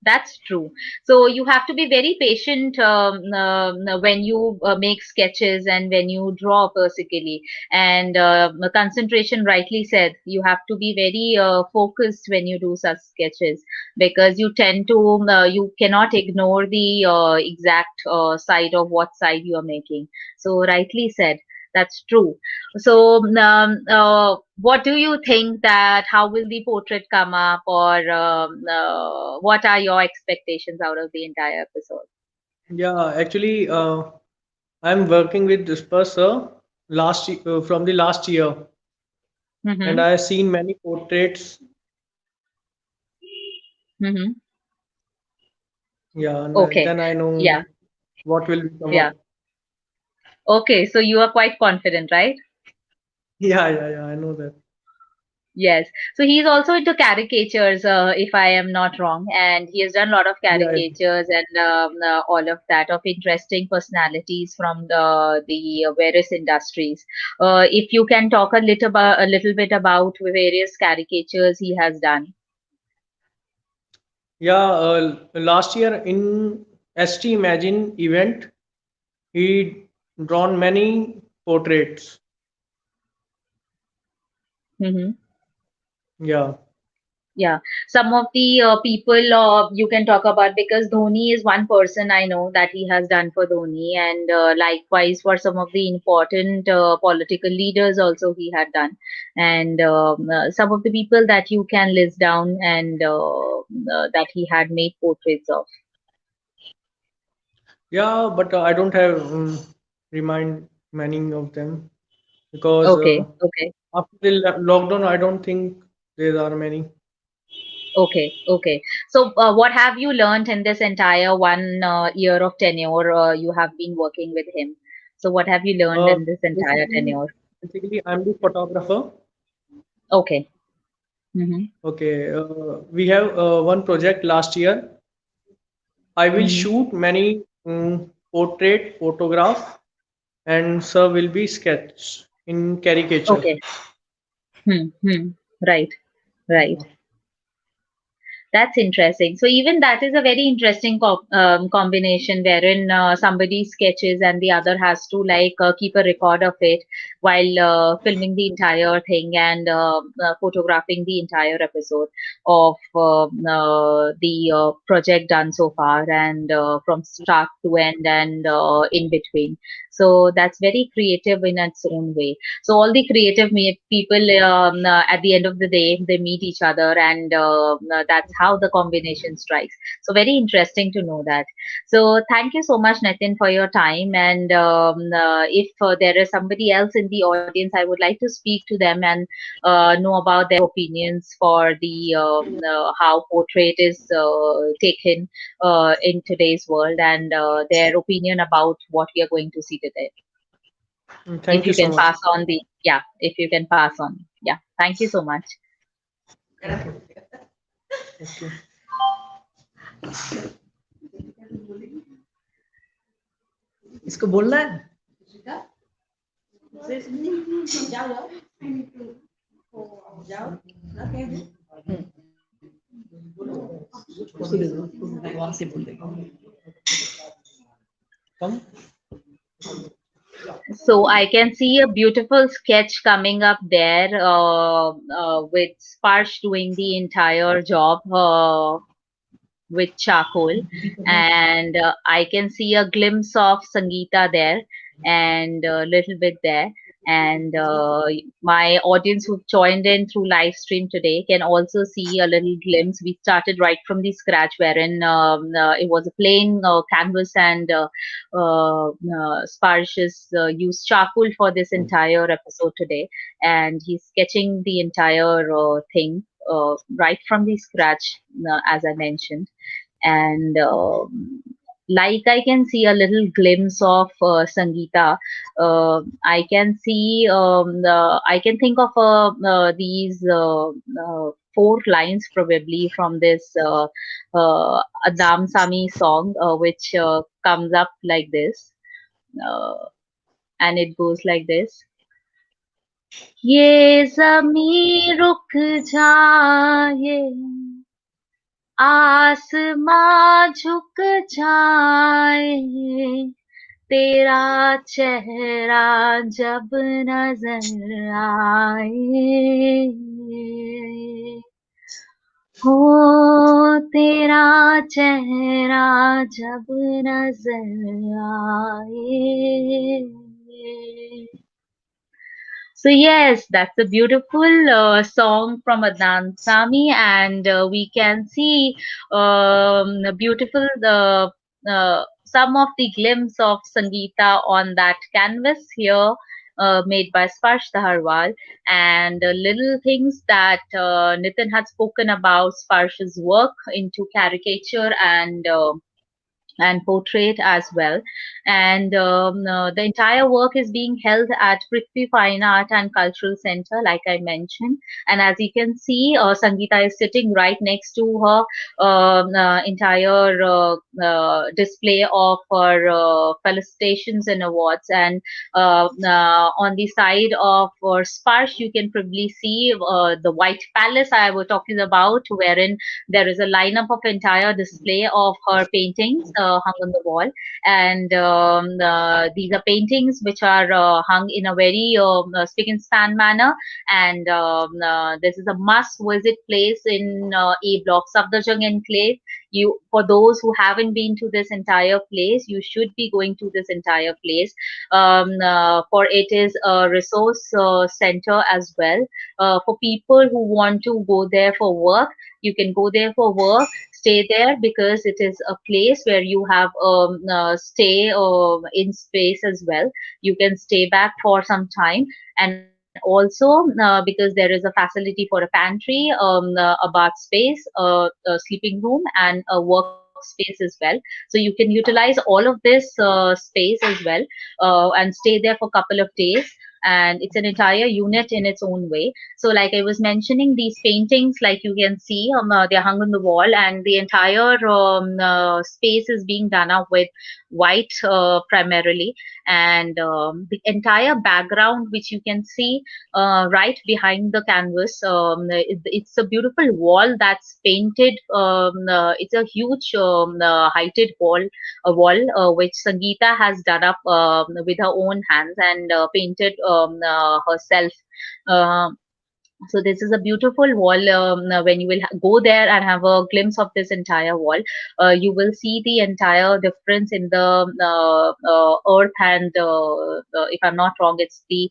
that's true. So you have to be very patient when you make sketches and when you draw basically. And concentration, rightly said, you have to be very focused when you do such sketches, because you tend to, you cannot ignore the exact side of what side you are making. So rightly said. That's true. So, what do you think that how will the portrait come up, or what are your expectations out of the entire episode? Yeah, actually, I'm working with this person from the last year, and I have seen many portraits. Yeah, and then I know what will come up. Okay, so you are quite confident, right? Yeah, I know that. Yes. So he's also into caricatures, if I am not wrong, and he has done a lot of caricatures and all of that of interesting personalities from the various industries. If you can talk a little bit about various caricatures he has done. Yeah, last year in ST Imagine event, he drawn many portraits. Yeah. Yeah, some of the people you can talk about, because Dhoni is one person I know that he has done for Dhoni, and likewise for some of the important political leaders also he had done, and some of the people that you can list down, and that he had made portraits of. Yeah, but I don't have remind many of them, because after the lockdown, I don't think there are many. Okay. So, what have you learned in this entire 1 year of tenure you have been working with him? So, what have you learned in this entire tenure? Basically, I'm the photographer. Okay. Mm-hmm. Okay, we have one project last year. I will Mm-hmm. shoot many portrait photograph, and sir will be sketch in caricature. Okay. Hmm. Right. Right. That's interesting. So even that is a very interesting combination wherein somebody sketches and the other has to like keep a record of it while filming the entire thing and photographing the entire episode of the project done so far and from start to end and in between. So that's very creative in its own way. So all the creative people at the end of the day they meet each other and that's how the combination strikes. So very interesting to know that. So thank you so much, Nitin, for your time. And if there is somebody else in the audience, I would like to speak to them and know about their opinions for the how portrait is taken in today's world and their opinion about what we are going to see today. If Thank you you so can much. pass on the, yeah, if you can pass on. Yeah, thank you so much. Thank you. Okay. इसको बोलना है उसको दे दो वहां से बोल देगा Come. So I can see a beautiful sketch coming up there with Sparsh doing the entire job with charcoal, and I can see a glimpse of Sangeeta there and a little bit there. And my audience who've joined in through live stream today can also see a little glimpse. We started right from the scratch, wherein it was a plain canvas, and Sparsh has used charcoal for this entire episode today, and he's sketching the entire thing right from the scratch, as I mentioned. And like I can see a little glimpse of Sangeeta. I can see I can think of these four lines probably from this Adam Sami song, which comes up like this, uh, and it goes like this. ये ज़मीं रुक जाए आसमां झुक जाए तेरा चेहरा जब नजर आए हो तेरा चेहरा जब नजर आए. So yes, that's a beautiful song from Adnan Sami, and we can see a beautiful some of the glimpse of Sangeeta on that canvas here. Made by Sparsh Dhaharwal, and little things that Nitin had spoken about Sparsh's work into caricature and portrait as well. And the entire work is being held at PRITHVI Fine Art and Cultural Center, like I mentioned. And as you can see, Sangeeta is sitting right next to her entire display of her felicitations and awards. And on the side of Sparsh, you can probably see the White Palace I was talking about, wherein there is a lineup of entire display of her paintings hung on the wall, and these are paintings which are hung in a very spick and span manner. And this is a must-visit place in A Block, Safdarjung Enclave. You, for those who haven't been to this entire place, you should be going to this entire place. For it is a resource center as well for people who want to go there for work. You can go there for work, stay there, because it is a place where you have stay in space as well. You can stay back for some time, and also because there is a facility for a pantry, a bath space, a sleeping room, and a workspace as well. So you can utilize all of this space as well and stay there for a couple of days. and it's an entire unit in its own way. So like I was mentioning, these paintings, like you can see, they're hung on the wall, and the entire space is being done up with white primarily, and the entire background which you can see right behind the canvas, it's a beautiful wall that's painted. It's a huge heighted wall, a wall which Sangeeta has done up with her own hands and painted herself. Um so this is a beautiful wall. When you will go there and have a glimpse of this entire wall, you will see the entire difference in the earth and, if I'm not wrong, it's the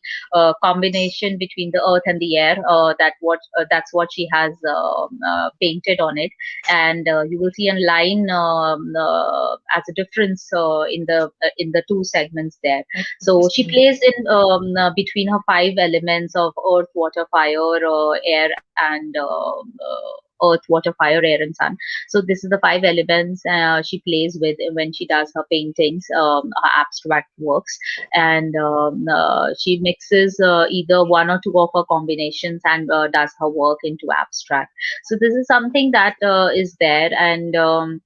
combination between the earth and the air. That's what she has painted on it, and you will see a line as a difference in the two segments there. So she plays in between her five elements of earth, water, fire, air, and earth, water, fire, air, and sun. So this is the five elements she plays with when she does her paintings, her abstract works, and she mixes either one or two of her combinations and does her work into abstract. So this is something that is there, and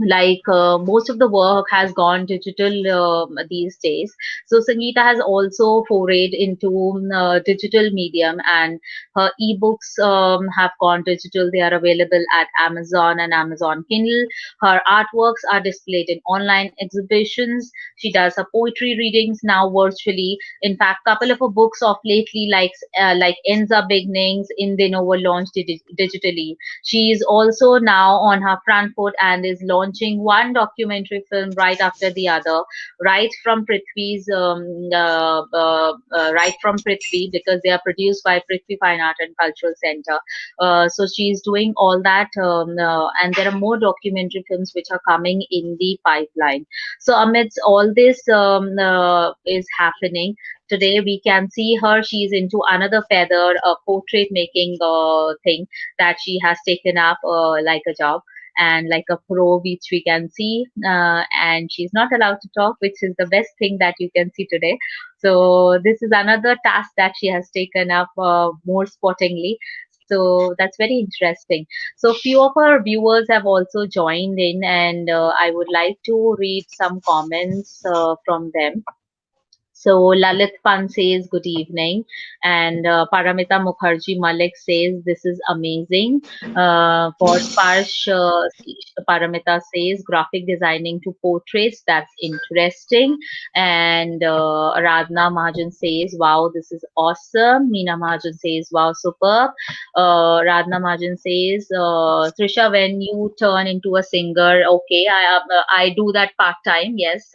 like most of the work has gone digital these days. So Sangeeta has also forayed into digital medium, and her ebooks have gone digital. They are available at Amazon and Amazon Kindle. Her artworks are displayed in online exhibitions. She does her poetry readings now virtually. In fact, couple of her books of lately, like Ends Are Beginnings in they were launched digitally. She is also now on her front foot and is launching one documentary film right after the other, right from Prithvi's, right from Prithvi, because they are produced by Prithvi Fine Art and Cultural Center. So she's doing all that, and there are more documentary films which are coming in the pipeline. So amidst all this is happening, today we can see her. She's into another feather, a portrait making thing that she has taken up like a job and like a pro, which we can see. And she's not allowed to talk, which is the best thing that you can see today. So this is another task that she has taken up more sportingly. So that's very interesting. So few of our viewers have also joined in, and I would like to read some comments from them. So Lalit Pan says good evening, and Paramita Mukherjee Malik says this is amazing. For Sparsh, Paramita says graphic designing to portraits, that's interesting. And Radna Mahajan says wow, this is awesome. Meena Mahajan says wow, superb. Radna Mahajan says Trisha, when you turn into a singer, okay, I do that part time, yes.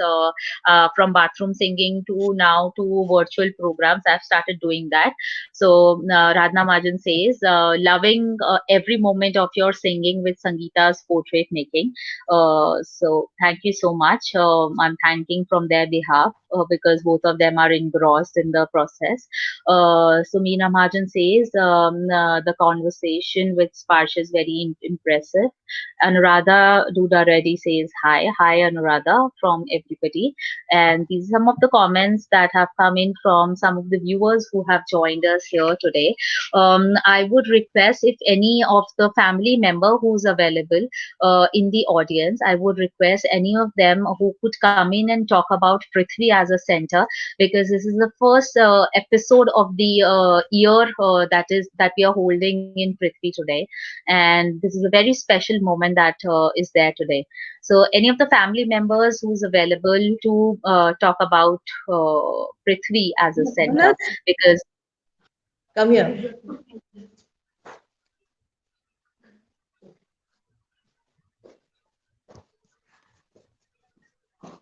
From bathroom singing to now to virtual programs, I've started doing that. So Radna Mahajan says, loving every moment of your singing with Sangeeta's portrait making. So thank you so much. I'm thanking from their behalf because both of them are engrossed in the process. So Meena Mahajan says, the conversation with Sparsh is very impressive. Anuradha Duda Reddy says hi. Hi Anuradha from everybody. And these are some of the comments that have come in from some of the viewers who have joined us here today. I would request if any of the family member who's available in the audience, I would request any of them who could come in and talk about Prithvi as a center, because this is the first episode of the year that we are holding in Prithvi today, and this is a very special moment that is there today. So any of the family members who's available to talk about Prithvi as a center, because Come here.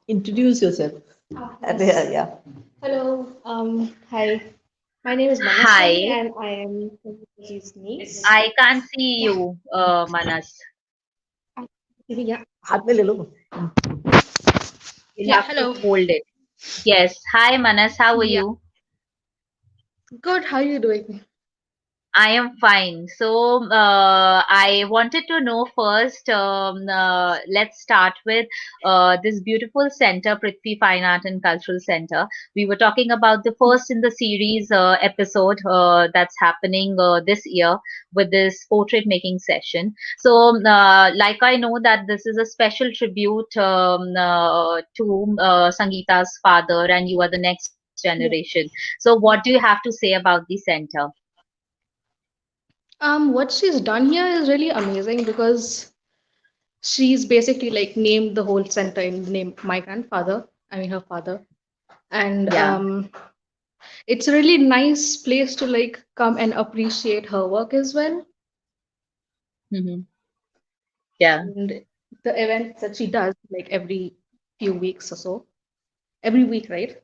Introduce yourself. Yes. Yeah. Hello. Hi. My name is Manaswi hi, and I am Prithvi's niece. I can't see you, Manas. Yeah. हाथ में ले लो. You Yeah. have to Hello. hold it. Yes. Hi, Manas. How are Yeah. you? Good. How are you doing? I am fine. So, I wanted to know first, let's start with this beautiful center, Prithvi Fine Art and Cultural Center. We were talking about the first in the series episode that's happening this year with this portrait making session. So, like I know that this is a special tribute to Sangeeta's father, and you are the next Yeah. generation. So, what do you have to say about the center? What she's done here is really amazing because she's basically like named the whole center in the name of my grandfather, I mean her father. And Yeah. it's a really nice place to like come and appreciate her work as well. Hmm. Yeah. And the events that she does like every few weeks or so, every week, right?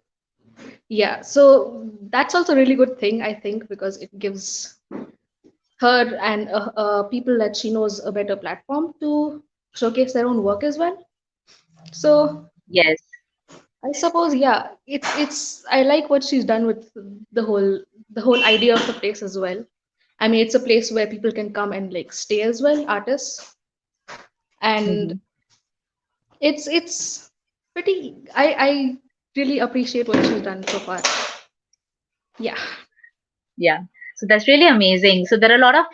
Yeah, so that's also a really good thing, I think, because it gives her and people that she knows a better platform to showcase their own work as well. So Yes. I suppose, yeah, it's I like what she's done with the whole idea of the place as well. I mean, it's a place where people can come and like stay as well, artists, and Hmm. it's pretty. I really appreciate what she's done so far. Yeah. Yeah. So that's really amazing. So there are a lot of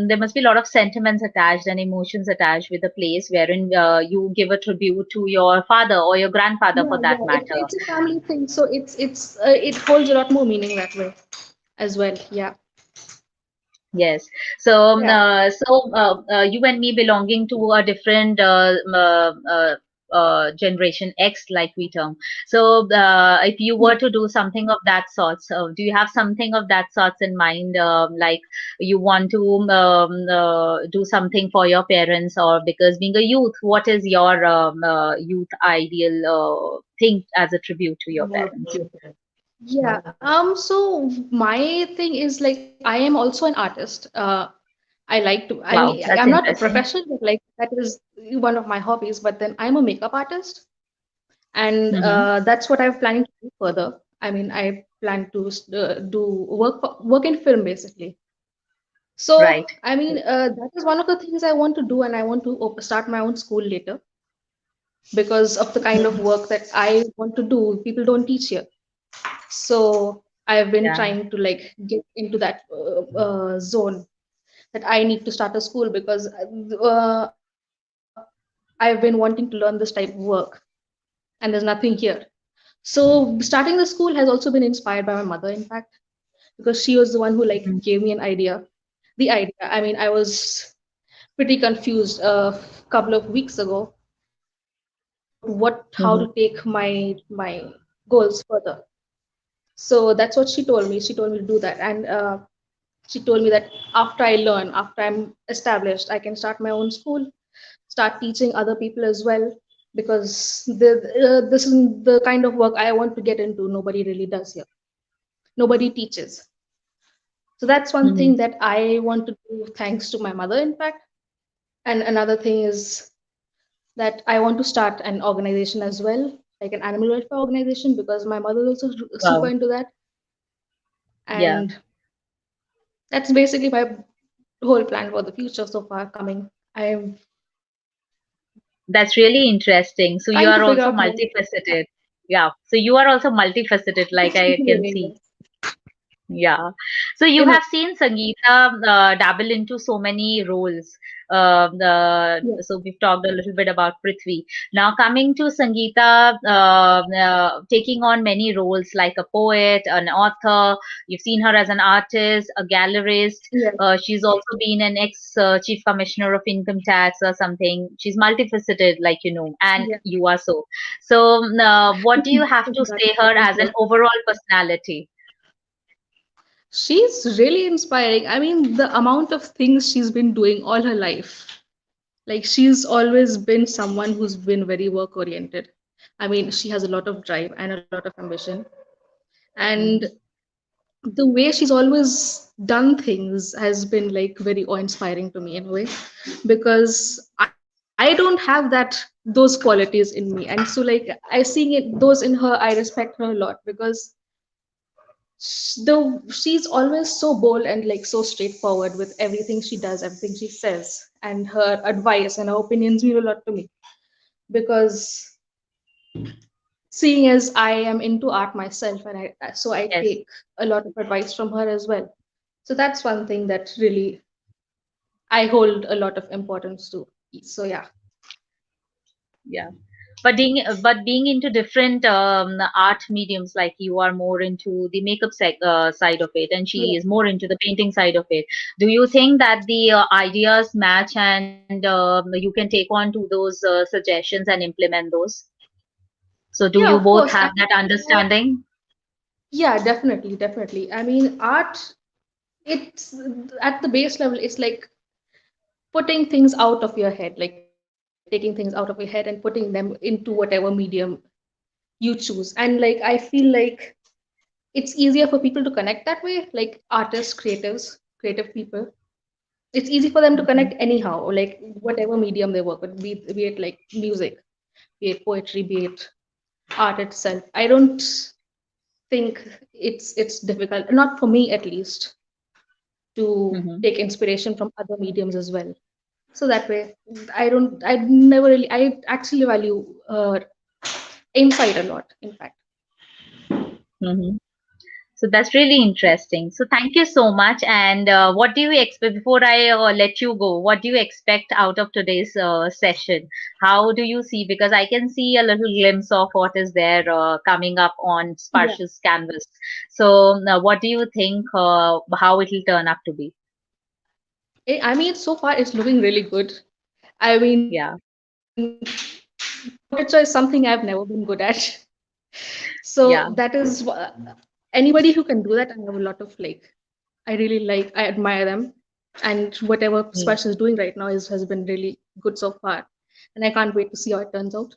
there must be a lot of sentiments attached and emotions attached with the place wherein you give a tribute to your father or your grandfather for Yeah, that yeah, matter. it's a family thing, so it holds a lot more meaning that way as well. Yeah, Yes. So, yeah, you and me belonging to a different generation X, like we term. So, if you yeah. were to do something of that sort, so do you have something of that sorts in mind? Like you want to do something for your parents, or because being a youth, what is your youth ideal thing as a tribute to your parents? Yeah. So my thing is like I am also an artist. I like to. I mean, Wow, I'm that's not a interesting. professional, but like that is one of my hobbies. But then I'm a makeup artist, and Mm-hmm. that's what I'm planning to do further. I mean, I plan to do work in film basically. So, Right. I mean, that is one of the things I want to do, and I want to start my own school later because of the kind of work that I want to do. People don't teach here, so I've been Yeah. trying to like get into that zone that I need to start a school because I've been wanting to learn this type of work, and there's nothing here. So starting the school has also been inspired by my mother, in fact, because she was the one who like Mm-hmm. gave me an idea. The idea. I mean, I was pretty confused a couple of weeks ago about how to take my goals further. So that's what she told me. She told me to do that, and she told me that after I learn, after I'm established, I can start my own school, start teaching other people as well, because this is the kind of work I want to get into. Nobody really does here. Nobody teaches. So that's one Mm-hmm. thing that I want to do thanks to my mother, in fact. And another thing is that I want to start an organization as well, like an animal welfare organization, because my mother is also super Wow. into that. Yeah. And that's basically my whole plan for the future so far coming. I'm That's really interesting. So you trying to are figure also out more. multifaceted. Yeah. So you are also multifaceted, like I can see. Yeah. So you In a have seen Sangeeta dabble into so many roles. yeah, So we've talked a little bit about Prithvi. Now coming to Sangeeta, taking on many roles like a poet, an author. You've seen her as an artist, a gallerist. yeah, She's also been an ex-chief commissioner of income tax or something. She's multifaceted, like you know, and yeah. you are so. So, what do you have to Got say it. her Thank as an you. overall personality? She's really inspiring. I mean, the amount of things she's been doing all her life. Like she's always been someone who's been very work oriented. I mean, she has a lot of drive and a lot of ambition. And Mhm. the way she's always done things has been like very awe-inspiring to me in a way, because I don't have those qualities in me. And so like I seeing it those in her, I respect her a lot because though she's always so bold and like so straightforward with everything she does, everything she says, and her advice and her opinions mean a lot to me because seeing as I am into art myself, and I Yes. take a lot of advice from her as well. So that's one thing that really I hold a lot of importance to. So yeah. Yeah. But being into different art mediums, like you are more into the makeup side of it, and she Yeah. is more into the painting side of it. Do you think that the ideas match, and you can take on to those suggestions and implement those? So do Yeah, you of both course. have that understanding? Yeah, definitely, definitely. I mean, art, it's at the base level, it's like putting things out of your head, like taking things out of your head and putting them into whatever medium you choose. And like, I feel like it's easier for people to connect that way, like artists, creative people. It's easy for them to Mhm. connect anyhow, like whatever medium they work with, be it like music, be it poetry, be it art itself. I don't think it's difficult, not for me at least, to Mhm. take inspiration from other mediums as well. So that way, I never really, I actually value insight a lot, in fact. Mhm. So that's really interesting. So thank you so much. And what do you expect before I let you go? What do you expect out of today's session? How do you see? Because I can see a little glimpse of what is there coming up on Yeah. Sparsh's canvas. So what do you think? How it will turn up to be? I mean, so far it's looking really good. I mean, Yeah. portraiture is something I've never been good at. So that Yeah. is anybody who can do that. I have a lot of like, I really like, I admire them. And whatever Mm. Sparsh is doing right now has been really good so far. And I can't wait to see how it turns out.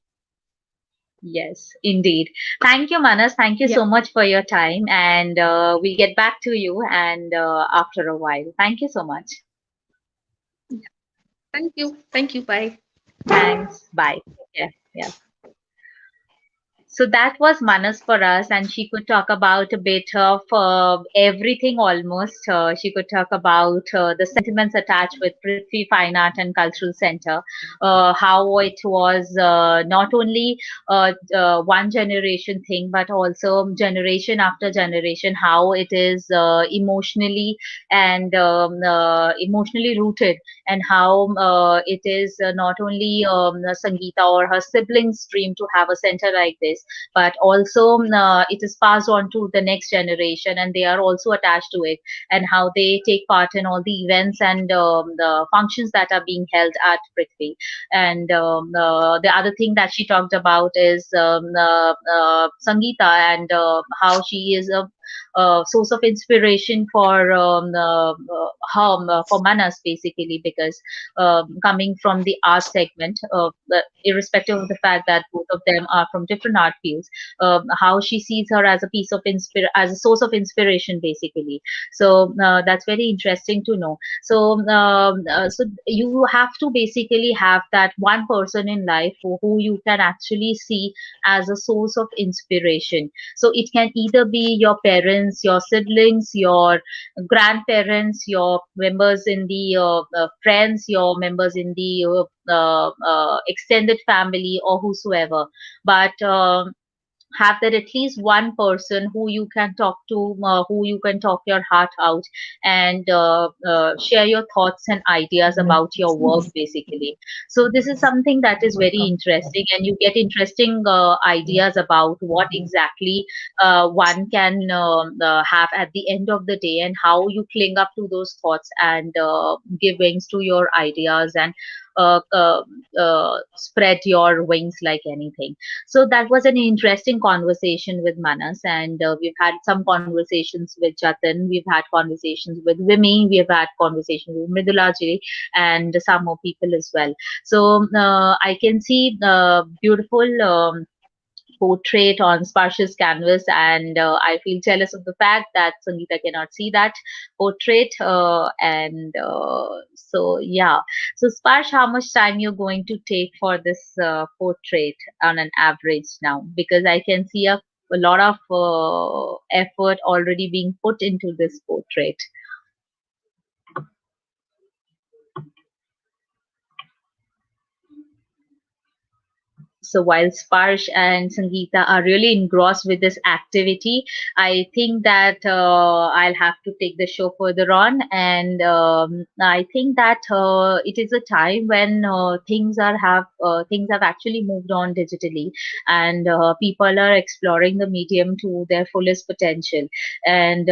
Yes, indeed. Thank you, Manas. Thank you Yeah. so much for your time. And we'll get back to you and after a while. Thank you so much. Thank you. Thank you. Bye. Thanks. Bye. Take care. Yeah. So that was Manas for us, and she could talk about a bit of everything almost. She could talk about the sentiments attached with Prithvi Fine Art and Cultural Center, how it was not only one generation thing, but also generation after generation, how it is emotionally and emotionally rooted, and how it is not only Sangeeta or her siblings' dream to have a center like this, but also it is passed on to the next generation, and they are also attached to it, and how they take part in all the events and the functions that are being held at Prithvi. And the other thing that she talked about is Sangeeta, and how she is a source of inspiration for her, for Manas, basically, because coming from the art segment, irrespective of the fact that both of them are from different art fields, how she sees her as a piece of as a source of inspiration, basically. So that's very interesting to know. So so you have to basically have that one person in life who you can actually see as a source of inspiration. So it can either be your parents, your siblings, your grandparents, your members in the friends, your members in the extended family, or whosoever. But have that at least one person who you can talk to, who you can talk your heart out, and share your thoughts and ideas about your work, basically. So this is something that is very interesting, and you get interesting ideas about what exactly one can have at the end of the day, and how you cling up to those thoughts and give wings to your ideas, and uh, uh, spread your wings like anything. So that was an interesting conversation with Manas, and we've had some conversations with Jatin, we've had conversations with Vimi, we've had conversations with Mridulaji, and some more people as well. So I can see beautiful portrait on Sparsh's canvas, and I feel jealous of the fact that Sangeeta cannot see that portrait. And so, yeah. So, Sparsh, how much time you're going to take for this portrait on an average now? Because I can see a a lot of effort already being put into this portrait. So while Sparsh and Sangeeta are really engrossed with this activity, I think that I'll have to take the show further on. And I think that it is a time when things have actually moved on digitally, and people are exploring the medium to their fullest potential. And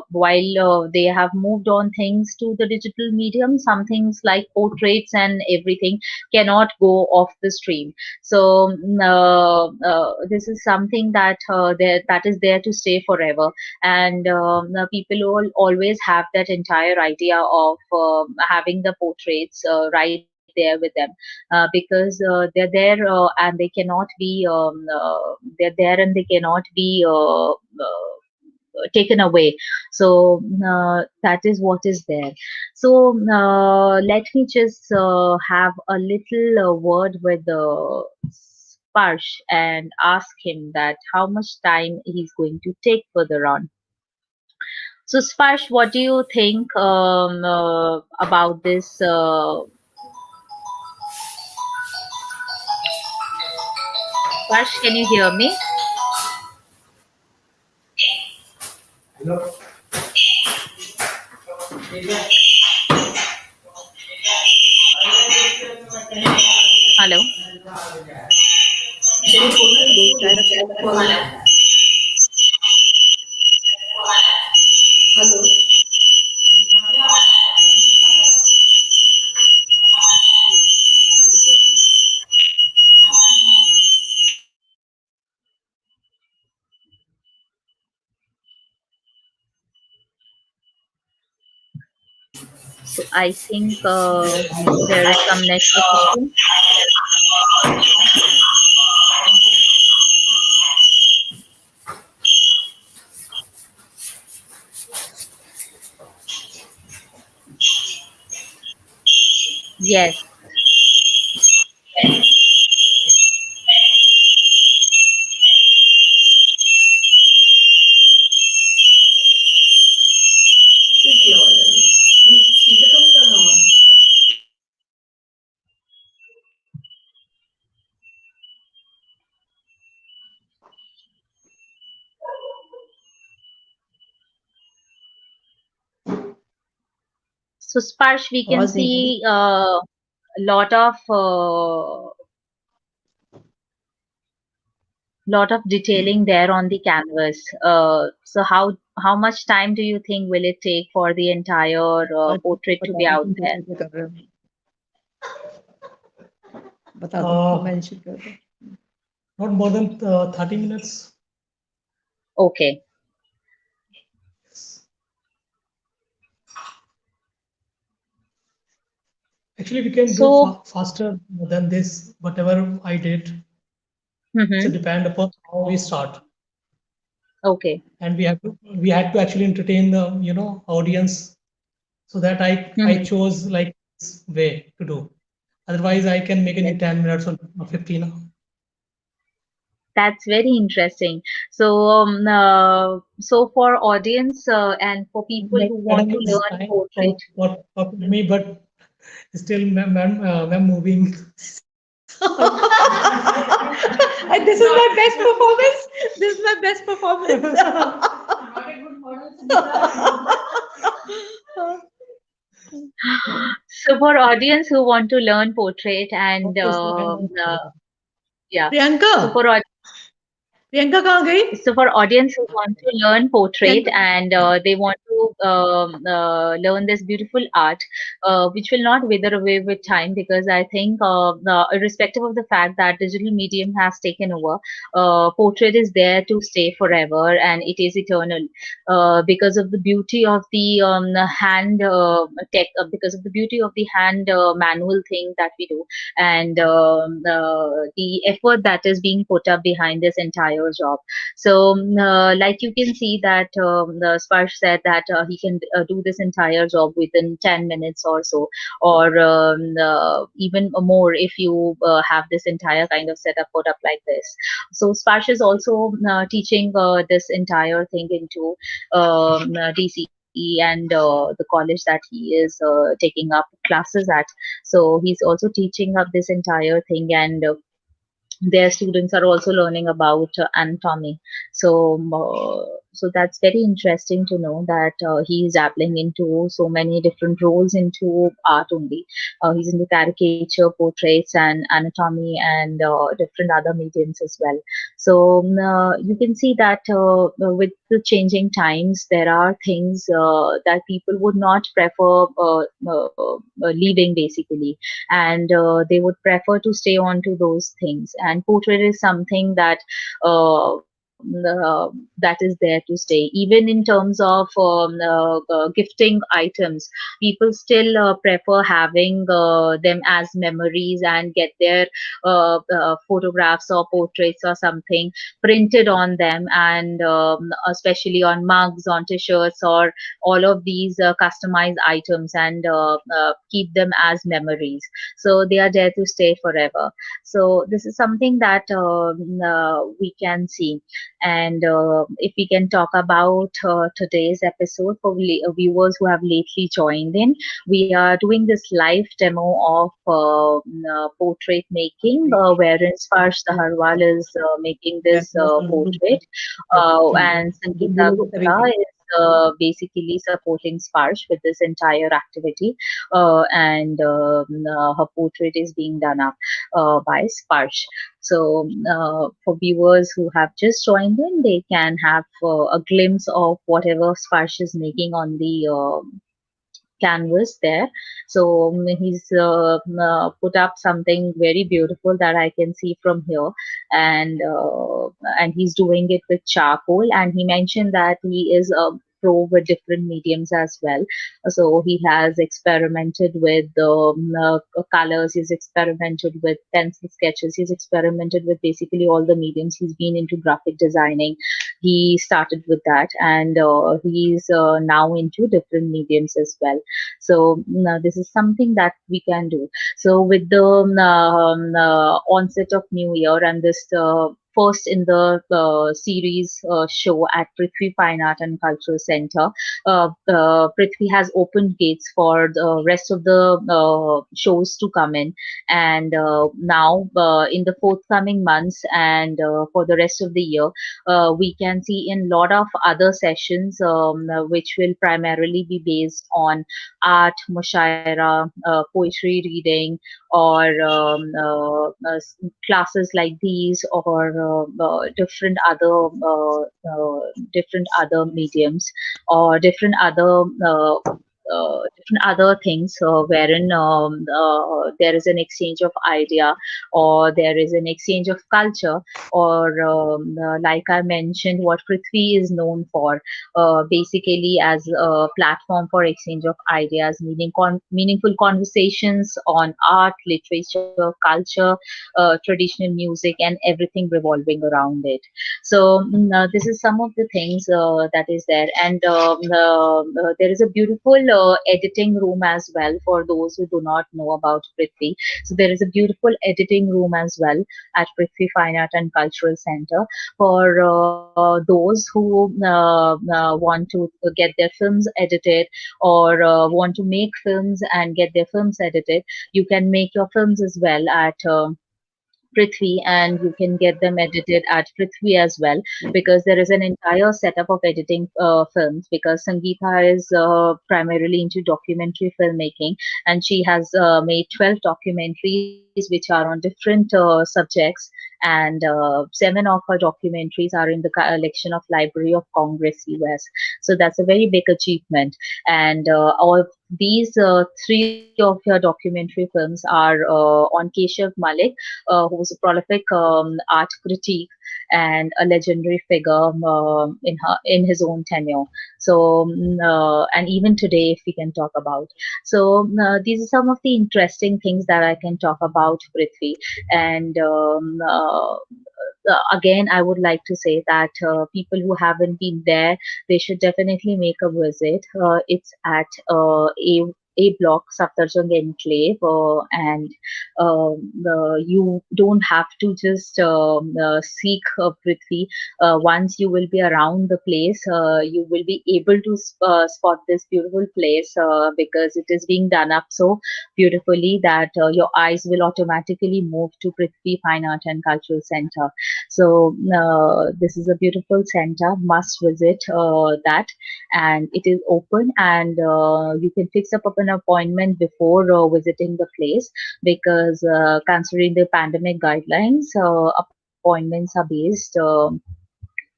while they have moved on things to the digital medium, some things like portraits and everything cannot go off the stream. So this is something that that is there to stay forever, and people will always have that entire idea of having the portraits right there with them, because they're there and they cannot be they're there and they cannot be taken away. So that is what is there. So let me just have a little word with Sparsh and ask him that how much time he's going to take further on. So Sparsh, what do you think about this? Sparsh, can you hear me? Hello. Hello. Hello. So I think there is some network issue. Yes. Speaker तो नहीं करना हुआ. So Sparsh, we can see a lot of detailing there on the canvas. So how much time do you think will it take for the entire portrait to be out there? Not more than 30 minutes. Okay. Actually, we can do faster than this, whatever I did. So depend upon how we start. Okay. And we had to actually entertain the audience, so that I chose like this way to do. Otherwise, I can make it in 10 minutes or 15. That's very interesting. So so for audience and for people who want to learn portrait. What me, but still, ma'am moving. This is my best performance. This is my best performance. So for audience who want to learn portrait and yeah. Priyanka. So for Priyanka kahan gayi? So for audience who want to learn portrait and they want to learn this beautiful art, which will not wither away with time, because I think irrespective of the fact that digital medium has taken over, portrait is there to stay forever and it is eternal, because of the beauty of the hand tech, because of the beauty of the hand manual thing that we do, and the effort that is being put up behind this entire job. So like you can see that the Sparsh said that he can do this entire job within 10 minutes or so, or even more if you have this entire kind of setup put up like this. So Sparsh is also teaching this entire thing into DCE and the college that he is taking up classes at. So he's also teaching up this entire thing, and their students are also learning about anatomy. So so that's very interesting to know that he is dabbling into so many different roles into art only. He's into caricature, portraits, and anatomy, and different other mediums as well. So you can see that with the changing times, there are things that people would not prefer leaving basically, and they would prefer to stay on to those things. And portrait is something that that is there to stay. Even in terms of gifting items, people still prefer having them as memories and get their photographs or portraits or something printed on them, and especially on mugs, on t-shirts, or all of these customized items, and keep them as memories. So they are there to stay forever. So this is something that we can see. And if we can talk about today's episode for viewers who have lately joined in, we are doing this live demo of portrait making, wherein Sparsh Daharwal is making this portrait, and Sangeeta Gupta is basically supporting Sparsh with this entire activity, and her portrait is being done up by Sparsh. So for viewers who have just joined in, they can have a glimpse of whatever Sparsh is making on the canvas there. So he's put up something very beautiful that I can see from here, and he's doing it with charcoal. And he mentioned that he is a pro with different mediums as well. So he has experimented with colors, he's experimented with pencil sketches, he's experimented with basically all the mediums. He's been into graphic designing. He started with that, and he's now into different mediums as well. So this is something that we can do. So with the onset of New Year and this first in the series show at PRITHVI Fine Art and Cultural Center, PRITHVI has opened gates for the rest of the shows to come in. And now in the forthcoming months and for the rest of the year, we can see in lot of other sessions which will primarily be based on art, mushaira, poetry reading, or classes like these, or different other mediums, or different other things wherein there is an exchange of idea, or there is an exchange of culture, or like I mentioned, what Prithvi is known for, basically as a platform for exchange of ideas, meaningful conversations on art, literature, culture, traditional music, and everything revolving around it. So this is some of the things that is there. And there is a beautiful editing room as well for those who do not know about Prithvi. So there is a beautiful editing room as well at PRITHVI Fine Art and Cultural Center for those who want to get their films edited, or want to make films and get their films edited. You can make your films as well at Prithvi, and you can get them edited at Prithvi as well, because there is an entire setup of editing films, because Sangeeta is primarily into documentary filmmaking, and she has made 12 documentaries which are on different subjects, and 7 of her documentaries are in the collection of Library of Congress US. So that's a very big achievement. And all of these 3 of your documentary films are on Keshav Malik, who's a prolific art critique, and a legendary figure in his own tenure. So, and even today, if we can talk about. So, these are some of the interesting things that I can talk about Prithvi. And again, I would like to say that people who haven't been there, they should definitely make a visit. It's at A block, Safdarjung Enclave, and you don't have to just seek Prithvi. Once you will be around the place, you will be able to spot this beautiful place because it is being done up so beautifully that your eyes will automatically move to Prithvi Fine Art and Cultural Center. So this is a beautiful center. Must visit that, and it is open, and you can fix up an appointment before visiting the place because considering the pandemic guidelines, appointments are based.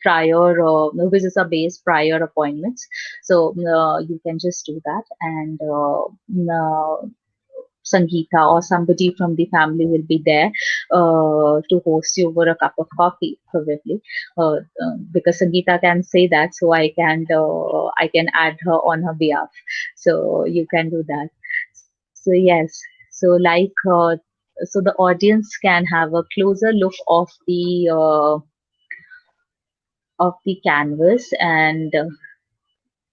Prior no, visits are based prior appointments, so you can just do that, and Sangeeta or somebody from the family will be there to host you over a cup of coffee, probably, because Sangeeta can say that, so I can add her on her behalf. So you can do that. So yes, so like so the audience can have a closer look of the canvas, and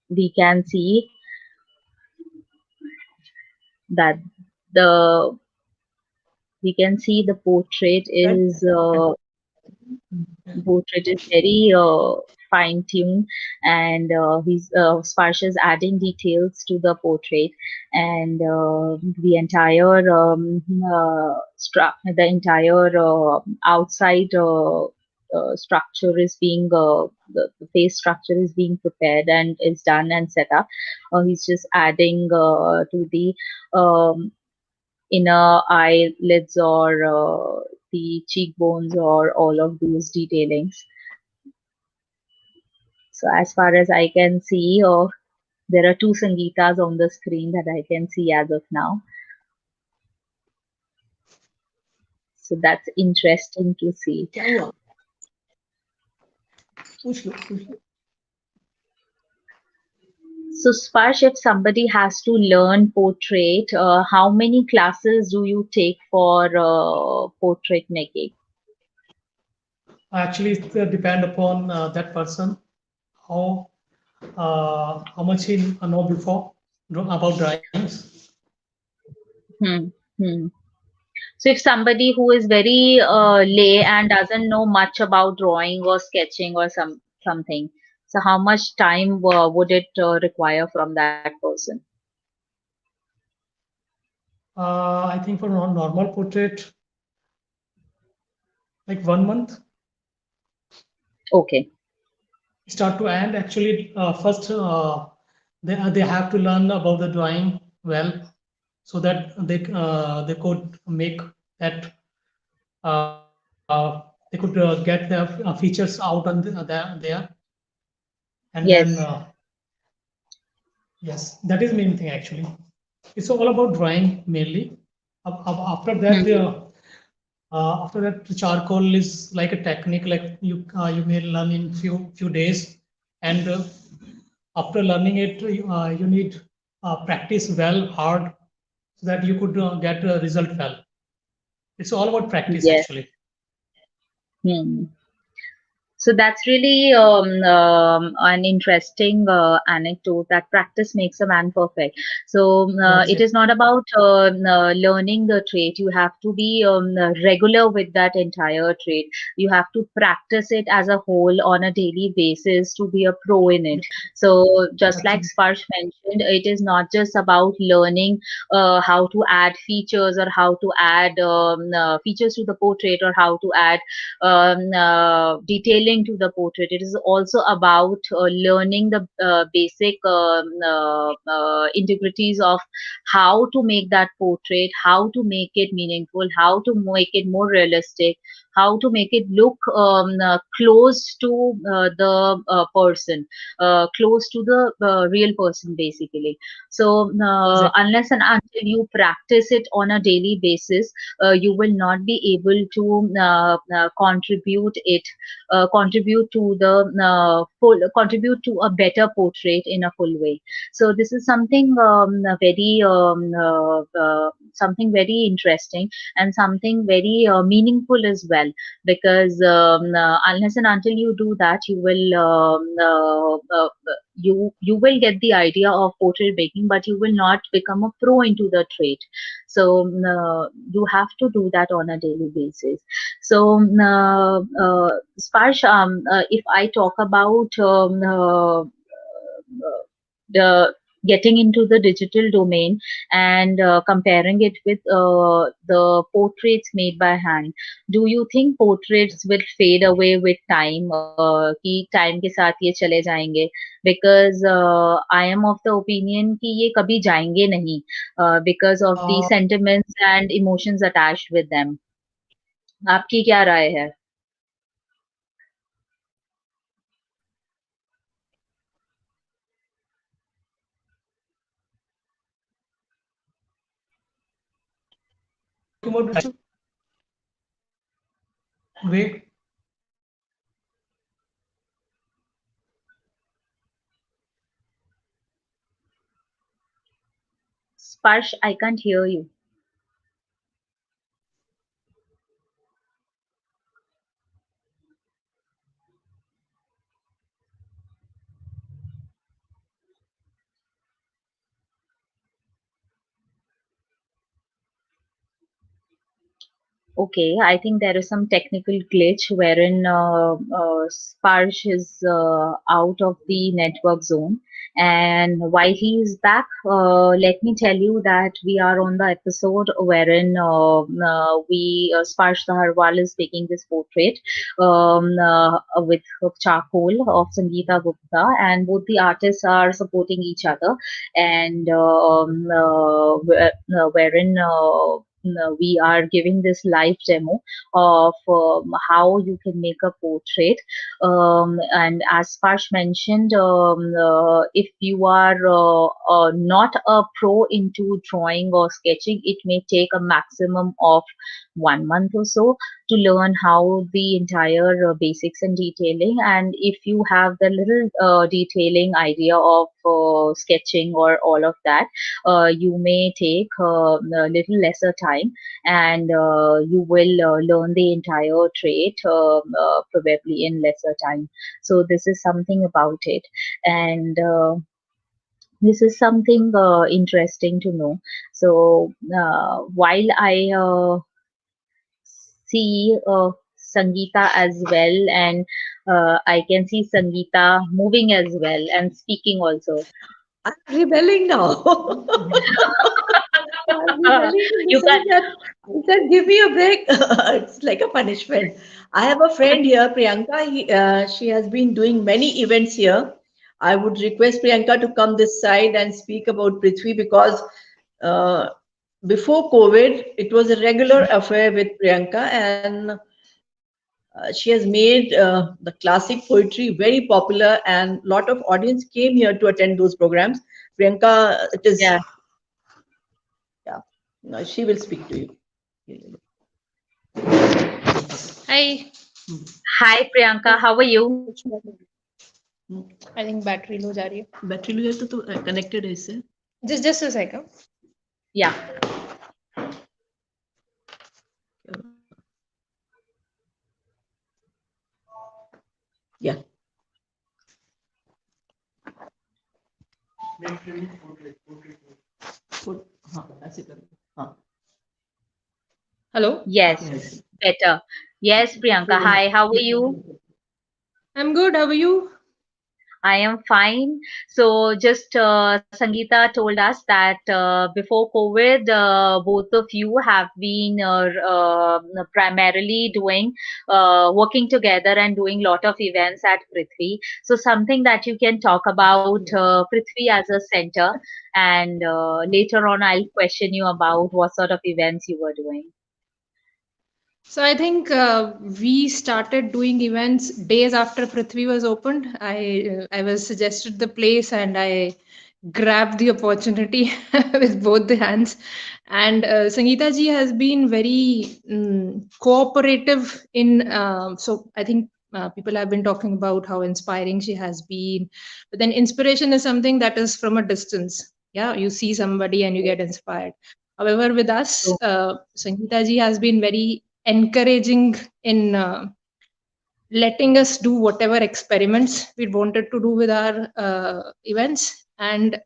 we can see that the we can see the portrait is very fine tuned, and he's Sparsh is adding details to the portrait, and the entire outside structure is being the face structure is being prepared and is done and set up. He's just adding to the inner eyelids or the cheekbones or all of those detailings. So as far as I can see, there are two Sangeetas on the screen that I can see as of now. So that's interesting to see. So Sparsh, if somebody has to learn portrait, how many classes do you take for portrait making? Actually, it depend upon that person, how much he know before about drawings. So if somebody who is very lay and doesn't know much about drawing or sketching or something, so how much time would it require from that person? I think for normal portrait, like 1 month. Okay. Start to end. Actually, first they have to learn about the drawing well, so that they could make that they could get the features out on there, and yes. Then yes, that is main thing actually. It's all about drawing mainly. After that. After that, charcoal is like a technique, like you may learn in few days, and after learning it, you need practice well hard, so that you could get a result well. It's all about practice Yes. actually. So that's really an interesting anecdote that practice makes a man perfect. So it is not about learning the trait. You have to be regular with that entire trait. You have to practice it as a whole on a daily basis to be a pro in it. So just like Sparsh mentioned, it is not just about learning how to add features or how to add features to the portrait or how to add detailing to the portrait. It is also about learning the basic integrities of how to make that portrait, how to make it meaningful, how to make it more realistic, how to make it look close to the person, close to the real person basically. So Exactly. unless and until you practice it on a daily basis, you will not be able to contribute to the contribute to a better portrait in a full way. So this is something very something very interesting and something very meaningful as well, because unless and until you do that, you will you will get the idea of portrait making, but you will not become a pro into the trade. So you have to do that on a daily basis. So Sparsh, if I talk about the getting into the digital domain and comparing it with the portraits made by hand, do you think portraits will fade away with time, कि time के साथ ये चले जाएंगे? Because I am of the opinion कि ये कभी जाएंगे नहीं, because of the sentiments and emotions attached with them. आपकी क्या राय है? Wait. Sparsh, I can't hear you. Okay, I think there is some technical glitch wherein Sparsh is out of the network zone. And while he is back, let me tell you that we are on the episode wherein Sparsh DHAHARWAL is taking this portrait with charcoal of Sangeeta Gupta, and both the artists are supporting each other. And wherein we are giving this live demo of how you can make a portrait. And as Parsh mentioned, if you are not a pro into drawing or sketching, it may take a maximum of 1 month or so to learn how the entire basics and detailing. And if you have the little detailing idea of sketching or all of that, you may take a little lesser time, and you will learn the entire trade probably in lesser time. So this is something about it. And this is something interesting to know. So while I see Sangeeta as well, and I can see Sangeeta moving as well and speaking also. I'm rebelling now. I'm rebelling in the You can. sense that I said, give me a break. It's like a punishment. I have a friend here, Priyanka. She has been doing many events here. I would request Priyanka to come this side and speak about Prithvi, because uh, before COVID, it was a regular affair with Priyanka, and she has made the classic poetry very popular, and lot of audience came here to attend those programs. Priyanka, it is, Yeah. yeah, no, she will speak to you. Hi. Hi Priyanka, how are you? I think battery low जा रही है. Battery low जाए तो connected है इससे. Just a second. Yeah. Yeah. ऐसे कर लो. हाँ. Hello. Yes, better. Yes, Priyanka. Hi, how are you? I'm good. How are you? I am fine. So, just Sangeeta told us that before COVID, both of you have been primarily doing working together and doing lot of events at Prithvi. So, something that you can talk about Prithvi as a center, and later on, I'll question you about what sort of events you were doing. So I think we started doing events days after Prithvi was opened. I was suggested the place and I grabbed the opportunity with both the hands. And Sangeeta ji has been very cooperative in. So I think people have been talking about how inspiring she has been. But then inspiration is something that is from a distance. Yeah, you see somebody and you get inspired. However, with us, Sangeeta ji has been very encouraging in letting us do whatever experiments we wanted to do with our events and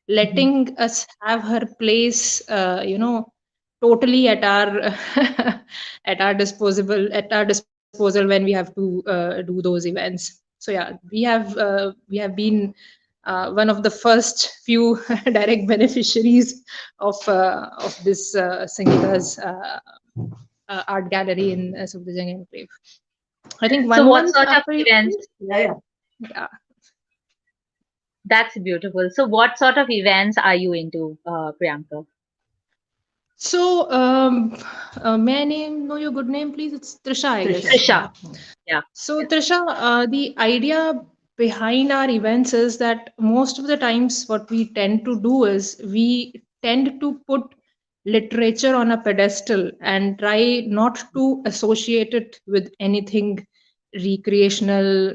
letting us have her place, totally at our at our disposal when we have to do those events. So yeah, we have been one of the first few direct beneficiaries of this Sangeeta's art gallery in Sufdurjung Enclave. I think So 1 what month sort of after events? yeah. That's beautiful. So what sort of events are you into, Priyanka? So may I know your good name, please? It's Trisha, I guess. Trisha. Yeah. So Trisha, the idea behind our events is that most of the times what we tend to do is we tend to put literature on a pedestal and try not to associate it with anything recreational,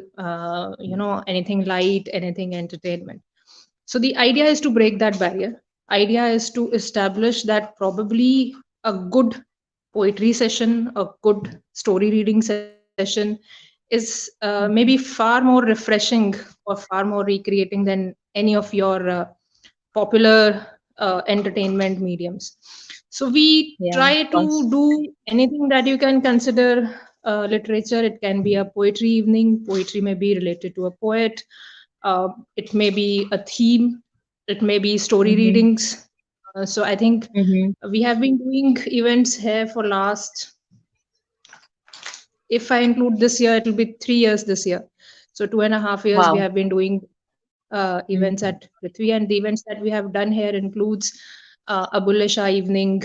anything light, anything entertainment. So the idea is to break that barrier. Idea is to establish that probably a good poetry session, a good story reading session is maybe far more refreshing or far more recreating than any of your popular entertainment mediums. So we Yeah. try to do anything that you can consider literature. It can be a poetry evening. Poetry may be related to a poet. It may be a theme. It may be story readings. So I think we have been doing events here for last, if I include this year, it will be 3 years this year. So 2.5 years we Wow. have been doing events at Prithvi, and the events that we have done here includes a Bulle Shah evening,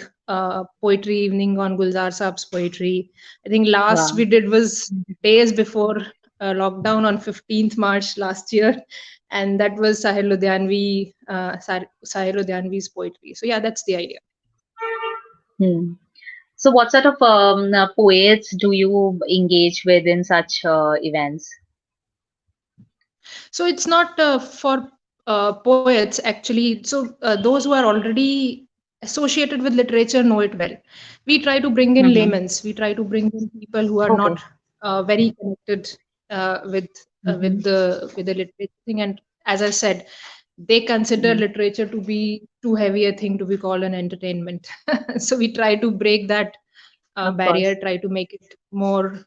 poetry evening on Gulzar Saab's poetry. I think last Wow. we did was days before lockdown on 15th March last year, and that was Sahil Ludhianvi's poetry. So yeah, that's the idea. Hmm. So what sort of poets do you engage with in such events? So it's not for poets actually. So those who are already associated with literature know it well. We try to bring in laymen. We try to bring in people who are Okay. not very connected with the literature thing. And as I said, they consider literature to be too heavy a thing to be called an entertainment. So we try to break that Of barrier, course. try to make it more.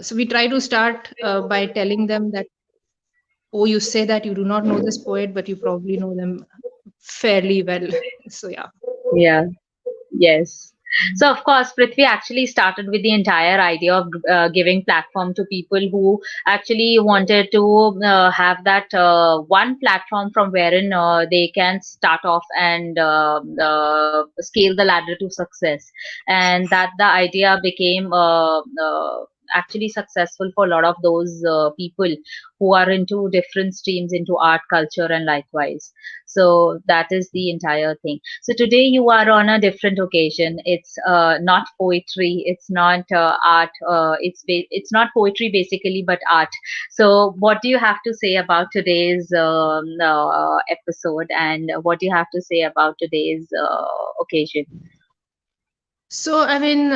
So we try to start by telling them that, oh, you say that you do not know this poet, but you probably know them fairly well. So yeah. Yeah. Yes. So, of course, Prithvi actually started with the entire idea of giving platform to people who actually wanted to have that one platform from wherein they can start off and scale the ladder to success. And that the idea became actually successful for a lot of those people who are into different streams, into art, culture, and likewise. So that is the entire thing. So today you are on a different occasion. It's not poetry. It's not art. It's not poetry basically, but art. So what do you have to say about today's episode, and what do you have to say about today's occasion? So I mean,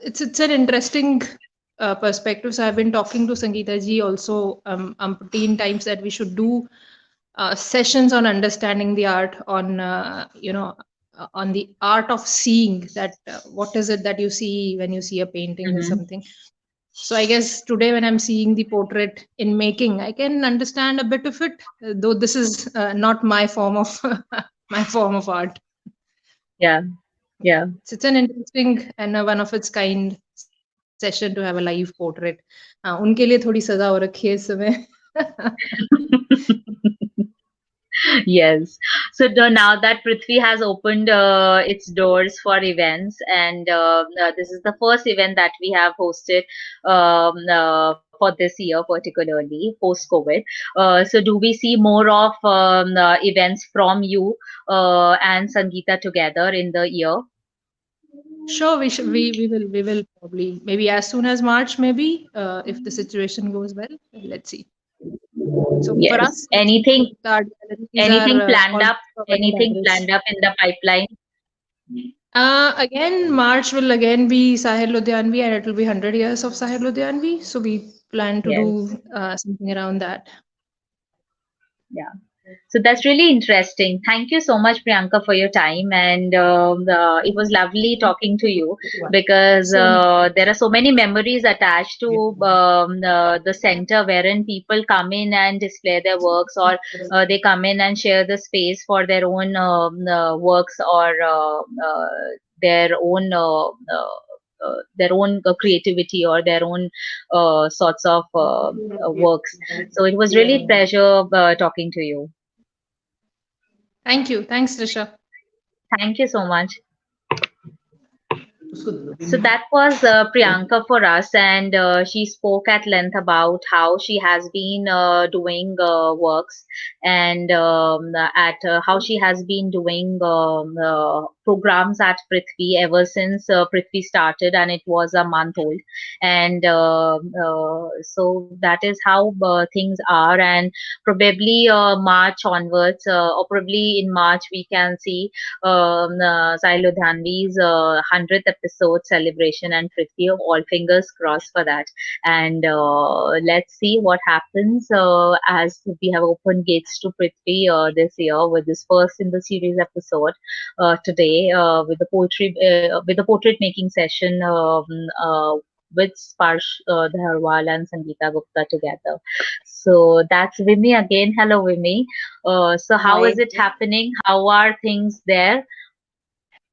it's an interesting perspective. So I've been talking to Sangeeta ji also umpteen times that we should do sessions on understanding the art, on on the art of seeing that what is it that you see when you see a painting or something. So I guess today when I'm seeing the portrait in making, I can understand a bit of it, though this is not my form of my form of art. Yeah. Yeah. So it's an interesting and a one of its kind session to have a live portrait. उनके लिए थोड़ी सजा हो रखी है इस समय. Yes. So now that Prithvi has opened its doors for events, and this is the first event that we have hosted for this year, particularly post COVID. So do we see more of events from you and Sangeeta together in the year? Sure, we will probably maybe as soon as March, maybe if the situation goes well. Let's see. So for Yes. us, our galleries Anything are planned up? already covered in Anything address. planned up in the pipeline? Again, March will again be Sahir Ludhianvi, and it will be 100 years of Sahir Ludhianvi. So we plan to Yes. do something around that. Yeah. So that's really interesting. Thank you so much, Priyanka, for your time. And it was lovely talking to you because Same. there are so many memories attached to the center wherein people come in and display their works, or they come in and share the space for their own works, or their own. Their own creativity, or their own sorts of works. So it was really pleasure talking to you. Thank you. Thanks, Trisha. Thank you so much. So that was Priyanka for us, and she spoke at length about how she has been doing works, and at how she has been doing programs at Prithvi ever since Prithvi started, and it was a month old. And so that is how things are, and probably March onwards, or probably in March, we can see Sai Ludhanvi's 100th episode celebration and Prithvi. All fingers crossed for that. And let's see what happens as we have opened gates to Prithvi this year with this first in the series episode today with the portrait making session. With Sparsh Dhaharwal and Sangeeta Gupta together. So that's Vimi again. Hello, Vimi. So how is Hi. it happening? How are things there?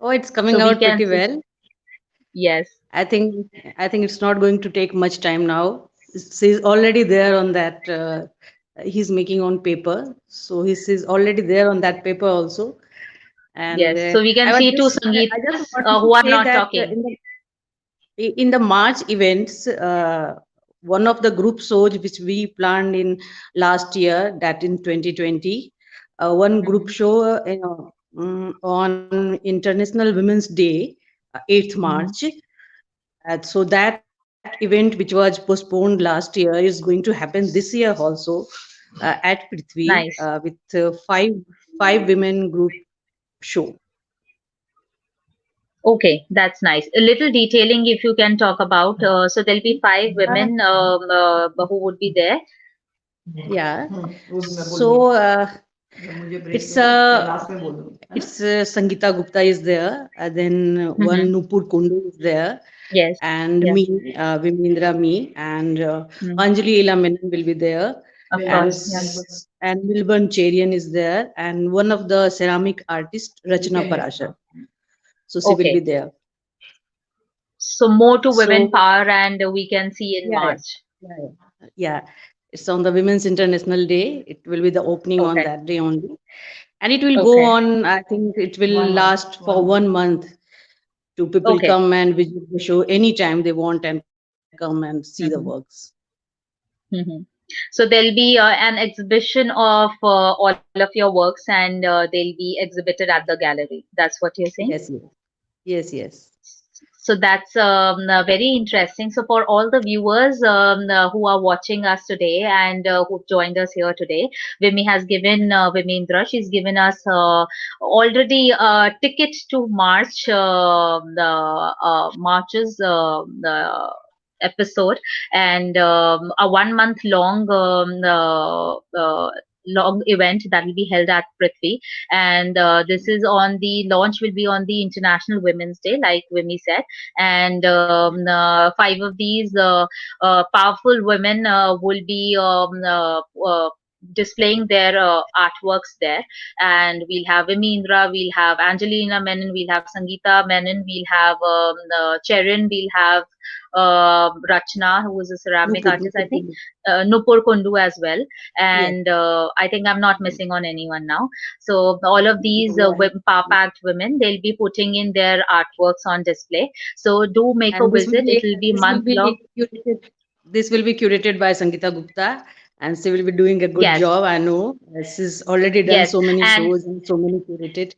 Oh, it's coming So we out can pretty see. well. Yes, I think it's not going to take much time now. He's already there on that. He's making on paper, so he's already there on that paper also. And yes. So we can see two I just Sangeetas wanted to who are say not that talking. in the March events, one of the group shows which we planned in last year, that in 2020, one group Mhm, show on International Women's Day, 8th mhm. March. So that event, which was postponed last year, is going to happen this year also at Prithvi Nice. with five women group show. Okay, that's nice. A little detailing, if you can talk about. So there'll be five Uh, women who would be there. yeah. So it's Sangeeta Gupta is there, then one Hmm. Nupur Kundu is there, Yes. and Yes. me, Vimendra me, and Mm. Anjali Ela Menon will be there, Of and course. Yeah. Milburn Cherian is there, and one of the ceramic artist Rachna Parashar. So she will be Okay. there. So more to women So power, and we can see in yeah, March. yeah, yeah. It's on the Women's International Day. It will be the opening on Okay. that day only, and it will go Okay. on. I think it will last for 1 month. To people Okay. come and visit the show anytime they want and come and see the works. Hmm. Hmm. So there'll be an exhibition of all of your works, and they'll be exhibited at the gallery. That's what you're saying? Yes, yes, yes, yes. So that's very interesting. So for all the viewers who are watching us today and who've joined us here today, Vimi has given Vimendra. She's given us already a ticket to March, the March's the episode, and a 1 month long long event that will be held at Prithvi, and this is on the launch will be on the International Women's Day, like Vimi said, and five of these powerful women will be displaying their artworks there. And we'll have Vimindra, we'll have Angelina Menon, we'll have Sangeeta Menon, we'll have Cherin, we'll have Rachna, who is a ceramic Nupur, artist, I Nupur think, Kundu. Nupur Kundu as well. Yes. And I think I'm not missing on anyone now. So all of these No, I- power-packed women, they'll be putting in their artworks on display. So do make a and visit. It will be this will month long. be curated. This will be curated by Sangeeta Gupta, and she will be doing a good Yes, job. I know she's already done yes, so many and shows and so many curated.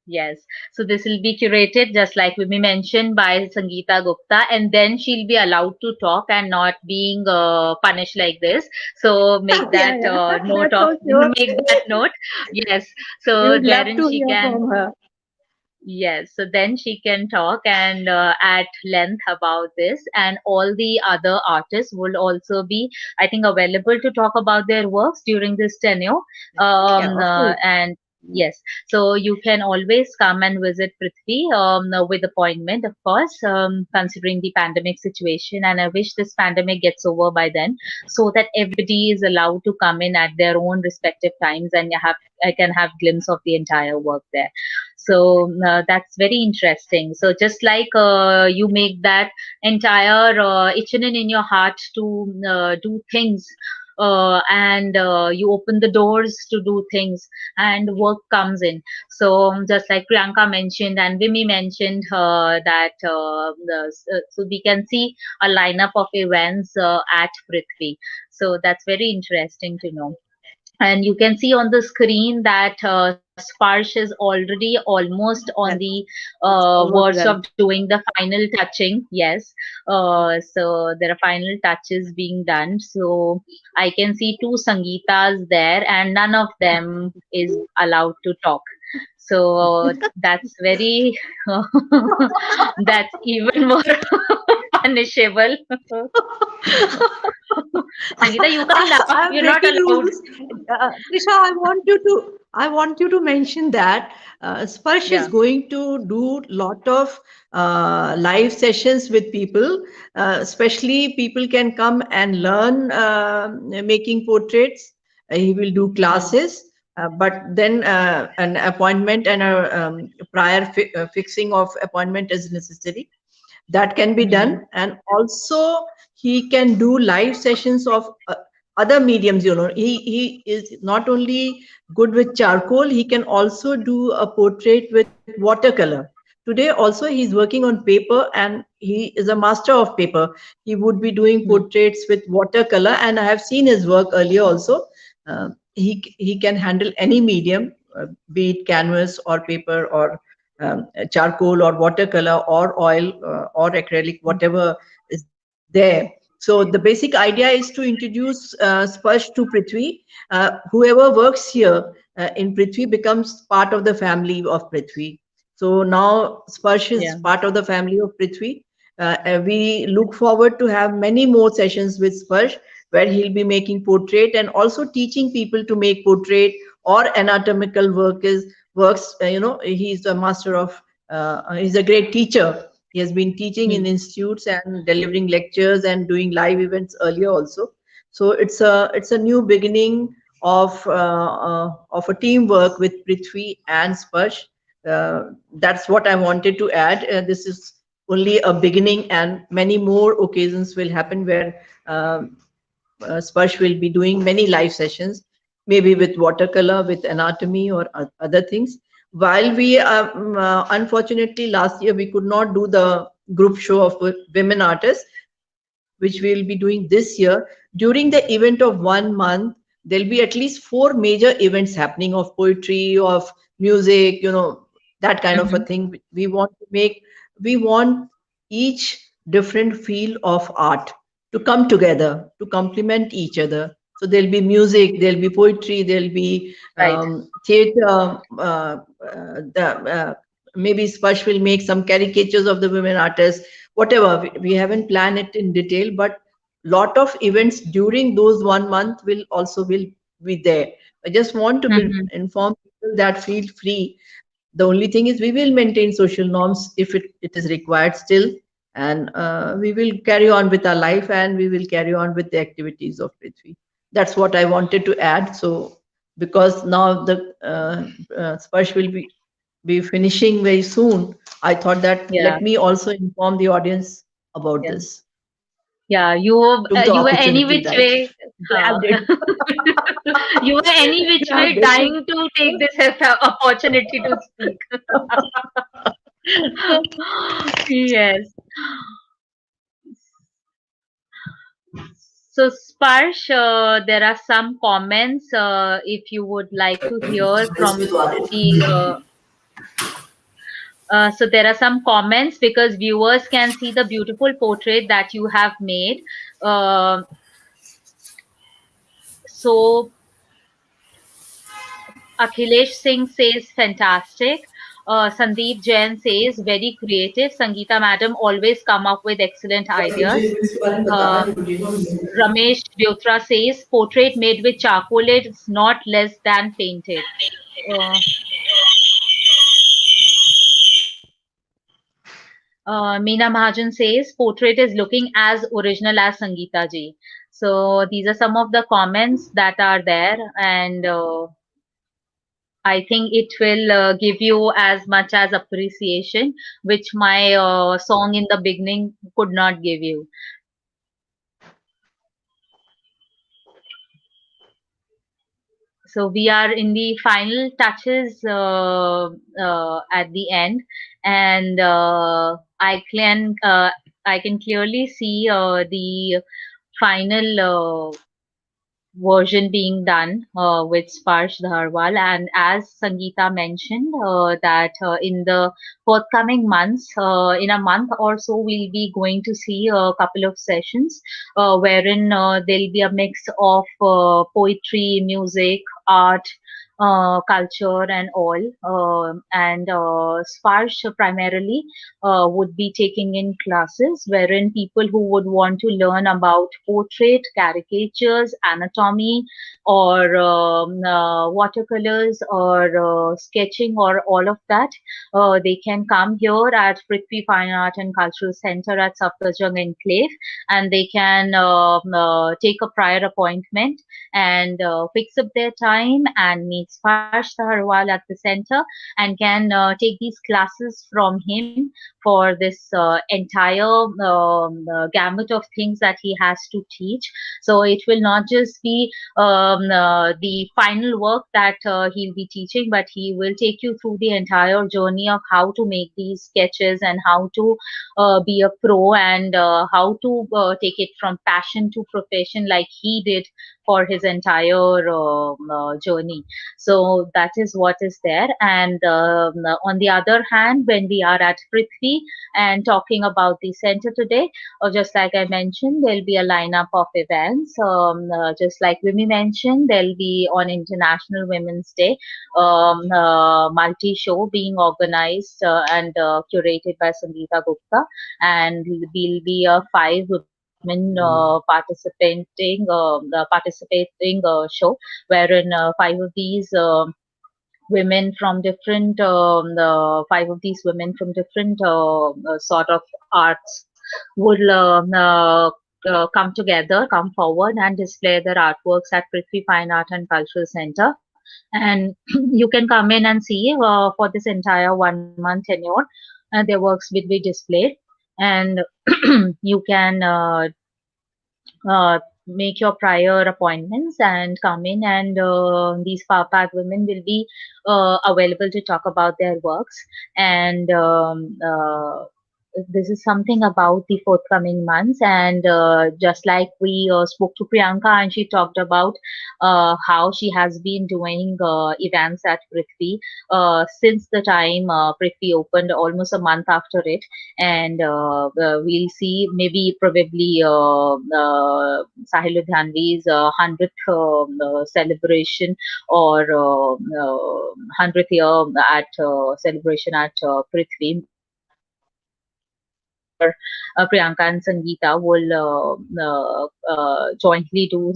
yes. So this will be curated just like we mentioned by Sangeeta Gupta, and then she'll be allowed to talk and not being punished like this. So make Yeah, that yeah, note that's of so sure. make that note. Yes. We So would love therein to she hear can. from her. Yes, so then she can talk and at length about this, and all the other artists will also be, I think, available to talk about their works during this tenure. Yeah, of course. And yes, so you can always come and visit Prithvi with appointment, of course, considering the pandemic situation. And I wish this pandemic gets over by then, so that everybody is allowed to come in at their own respective times, and I can have glimpse of the entire work there. So that's very interesting. So just like you make that entire itching in your heart to do things, and you open the doors to do things, and work comes in. So just like Priyanka mentioned and Vimi mentioned, that so we can see a lineup of events at Prithvi. So that's very interesting to know. And you can see on the screen that Sparsh is already almost on Well, the it's almost verge of done. doing the final touching. Yes. So there are final touches being done. So I can see two Sangeetas there, and none of them is allowed to talk. So that's very, that's even more punishable. Sangeeta, you can't laugh. I'm You're not breaking allowed. rules. Trisha, I want you to mention that Sparsh is Yeah. going to do lot of live sessions with people. Especially people can come and learn making portraits. He will do Hmm. classes. But then an appointment and a prior fixing of appointment is necessary. That can be Hmm. done, and also he can do live sessions of other mediums. He is not only good with charcoal, he can also do a portrait with watercolor. Today also he's working on paper, and he is a master of paper. He would be doing Hmm. portraits with watercolor, and I have seen his work earlier also. He can handle any medium, be it canvas or paper or charcoal or watercolor or oil or acrylic, whatever is there. So the basic idea is to introduce Sparsh to Prithvi. Whoever works here in Prithvi becomes part of the family of Prithvi. So now Sparsh is Yeah. part of the family of Prithvi. We look forward to have many more sessions with Sparsh, where he'll be making portrait and also teaching people to make portrait or anatomical works. He's a master of. He's a great teacher. He has been teaching in Hmm. institutes and delivering lectures and doing live events earlier also. So it's a new beginning of a teamwork with Prithvi and Sparsh. That's what I wanted to add. This is only a beginning, and many more occasions will happen where Sparsh will be doing many live sessions, maybe with watercolor, with anatomy, or other things. While we, unfortunately, last year we could not do the group show of women artists, which we will be doing this year. During the event of 1 month, there'll be at least 4 major events happening of poetry, of music, that kind of a Hmm. thing. We want each different field of art to come together to complement each other. So there'll be music, there'll be poetry, there'll be Right. theater. Maybe Sparsh will make some caricatures of the women artists. Whatever, we haven't planned it in detail, but lot of events during those 1 month will be there. I just want to Hmm. inform people that feel free. The only thing is we will maintain social norms if it is required still, and we will carry on with our life, and we will carry on with the activities of Prithvi. That's what I wanted to add. So because now the Sparsh will be finishing very soon, I thought that Yeah, let me also inform the audience about yeah. this. Yeah, Took the you were any opportunity, which right? way, Grabbed it. you were any which way Grabbed it. dying to take this opportunity to speak. Yes. So, Sparsh, there are some comments. If you would like to hear from the so there are some comments because viewers can see the beautiful portrait that you have made. Uh, so Akhilesh Singh says fantastic. Sandeep Jain says very creative. Sangeeta madam always come up with excellent ideas. Uh, Ramesh Byotra says portrait made with charcoal is not less than painted. Uh, Meena Mahajan says portrait is looking as original as Sangeeta ji. So these are some of the comments that are there, and I think it will give you as much as appreciation, which my song in the beginning could not give you. So we are in the final touches at the end, and I can clearly see the final version being done with Sparsh Dharwal. And as Sangeeta mentioned, that in the forthcoming months, in a month or so, we'll be going to see a couple of sessions wherein there'll be a mix of poetry, music, art. Culture and all, and Sparsh primarily would be taking in classes wherein people who would want to learn about portrait, caricatures, anatomy, or watercolors, or sketching, or all of that, they can come here at PRITHVI Fine Art and Cultural Center at Safdarjung Enclave, and they can take a prior appointment and fix up their time and meet Sparsh Dharwal at the center and can take these classes from him for this entire gamut of things that he has to teach. So it will not just be the final work that he'll be teaching, but he will take you through the entire journey of how to make these sketches and how to be a pro, and how to take it from passion to profession like he did for his entire journey. So that is what is there. And on the other hand, when we are at Prithvi and talking about the center today, just like I mentioned, there'll be a lineup of events. Just like Vimi mentioned, there'll be on International Women's Day, multi-show being organized and curated by Sangeeta Gupta, and will be 5 women participating show, wherein 5 of these women from different 5 of these women from different sort of arts would come together, come forward and display their artworks at Prithvi Fine Art and Cultural Center. And you can come in and see for this entire 1 month tenure, their works will be displayed, and you can make your prior appointments and come in, and these power-packed women will be available to talk about their works. And this is something about the forthcoming months. And just like we spoke to Priyanka, and she talked about how she has been doing events at Prithvi since the time Prithvi opened, almost a month after it. And we'll see maybe probably Sahil Ludhianvi's 100th celebration, or 100th year at celebration at Prithvi, where Priyanka and Sangeeta will jointly do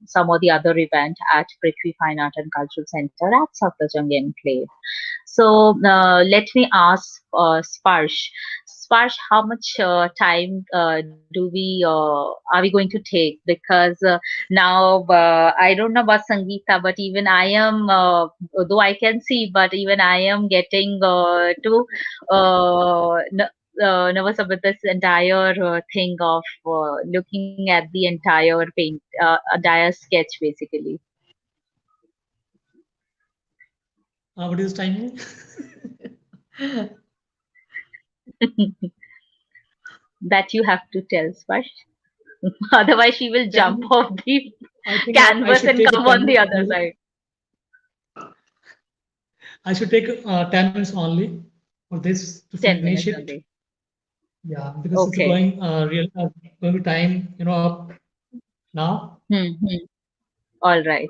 some of the other event at Prithvi Fine Art and Cultural Center at Safdarjung Enclave. So let me ask Sparsh. Sparsh, how much time do we are we going to take? Because now I don't know about Sangeeta, but even I am, though I can see, but even I am getting to nervous about this entire thing of looking at the entire entire sketch basically. What is timing? That you have to tell, Sparsh. Otherwise, she will jump 10, off the I think I canvas should and take a come 10 on the minutes other only. side. I should take 10 minutes only for this to 10 finish minutes it. only. Yeah, because it's Okay. going real going time, up now. All right.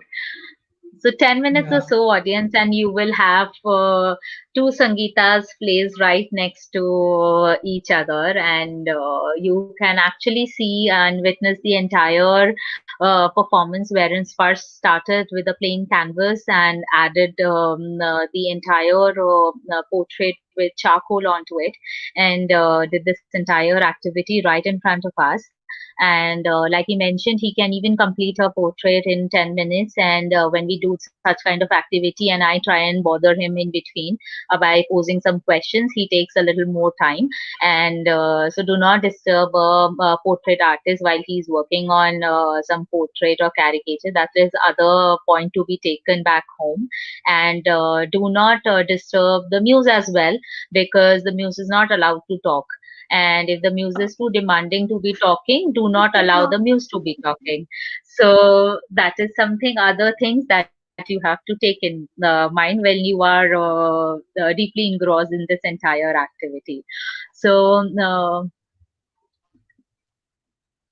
So 10 minutes or Yeah. so, audience, and you will have two Sangeetas placed right next to each other, and you can actually see and witness the entire performance wherein Sparsh started with a plain canvas and added the entire portrait with charcoal onto it, and did this entire activity right in front of us. And like he mentioned, he can even complete a portrait in 10 minutes. And when we do such kind of activity and I try and bother him in between by posing some questions, he takes a little more time. And so do not disturb a portrait artist while he's working on some portrait or caricature. That is other point to be taken back home. And do not disturb the muse as well, because the muse is not allowed to talk. And if the muse is too demanding to be talking, do not allow the muse to be talking. So that is something, other things that you have to take in mind when you are deeply engrossed in this entire activity. So,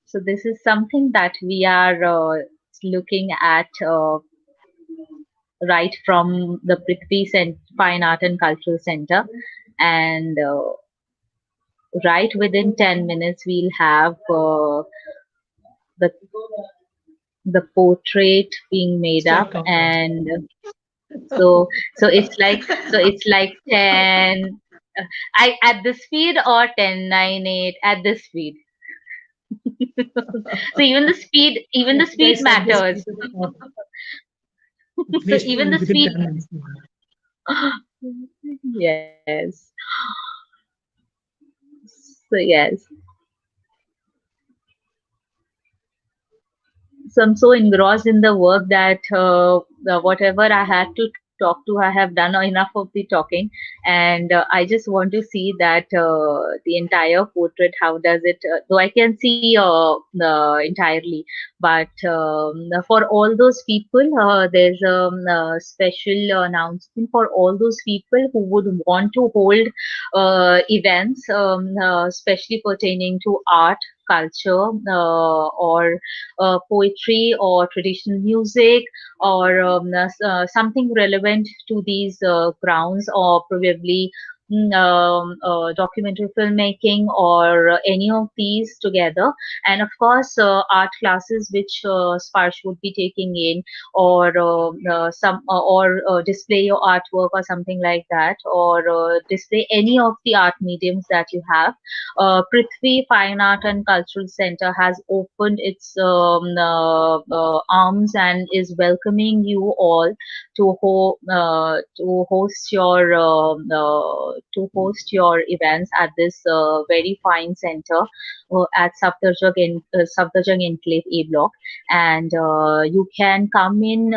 so this is something that we are looking at right from the Prithvi Fine Art and Cultural Center. And right within 10 minutes, we'll have the the portrait being made Start up. countdown. And so it's like 10 I at the speed, or 10 9 8 at the speed. So even the Okay, speed guys, at this matters. So finish even the within speed. 10 minutes. Yes. So yes. So I'm so engrossed in the work that whatever I had to talk to, I have done enough of the talking, and I just want to see that the entire portrait. How does it? Though I can see entirely, but for all those people, there's a special announcement for all those people who would want to hold events, especially pertaining to art, culture, or poetry or traditional music, or something relevant to these grounds, or probably documentary filmmaking, or any of these together. And of course, art classes which Sparsh would be taking in, or display your artwork or something like that, or display any of the art mediums that you have. Prithvi Fine Art and Cultural Center has opened its arms and is welcoming you all to host your events at this very fine center at Safdarjung Enclave A Block. And you can come in,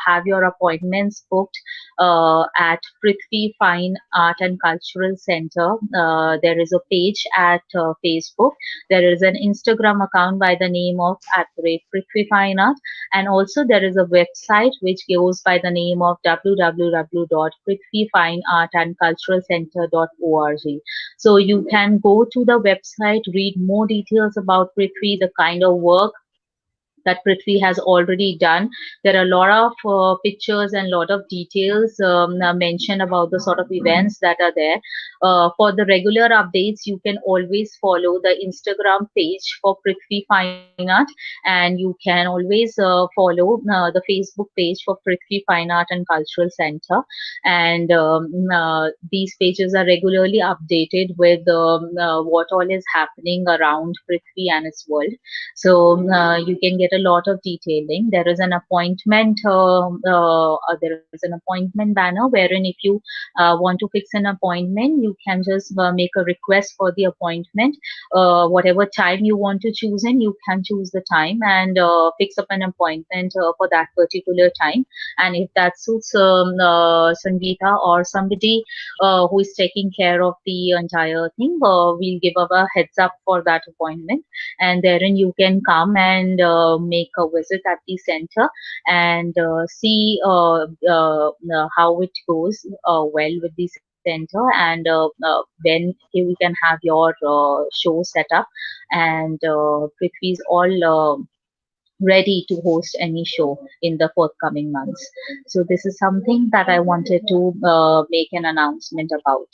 have your appointments booked at Prithvi Fine Art and Cultural Center. There is a page at Facebook. There is an Instagram account by the name of @Prithvi Fine Art, and also there is a website which goes by the name of www.prithvifineartandculturalcenter.org. So you can go to the website, read more details about Prithvi, the kind of work that Prithvi has already done. There are a lot of pictures and lot of details mentioned about the sort of events that are there. For the regular updates, you can always follow the Instagram page for Prithvi Fine Art, and you can always follow the Facebook page for Prithvi Fine Art and Cultural Center. And these pages are regularly updated with what all is happening around Prithvi and its world. So you can get a lot of detailing. There is an appointment. There is an appointment banner wherein if you want to fix an appointment, you can just make a request for the appointment. Whatever time you want to choose in, you can choose the time and fix up an appointment for that particular time. And if that suits Sangeeta or somebody who is taking care of the entire thing, we'll give a heads up for that appointment, and therein you can come and make a visit at the center and see how it goes well with the center, and when we can have your show set up, and Prithvi is all ready to host any show in the forthcoming months. So this is something that I wanted to make an announcement about.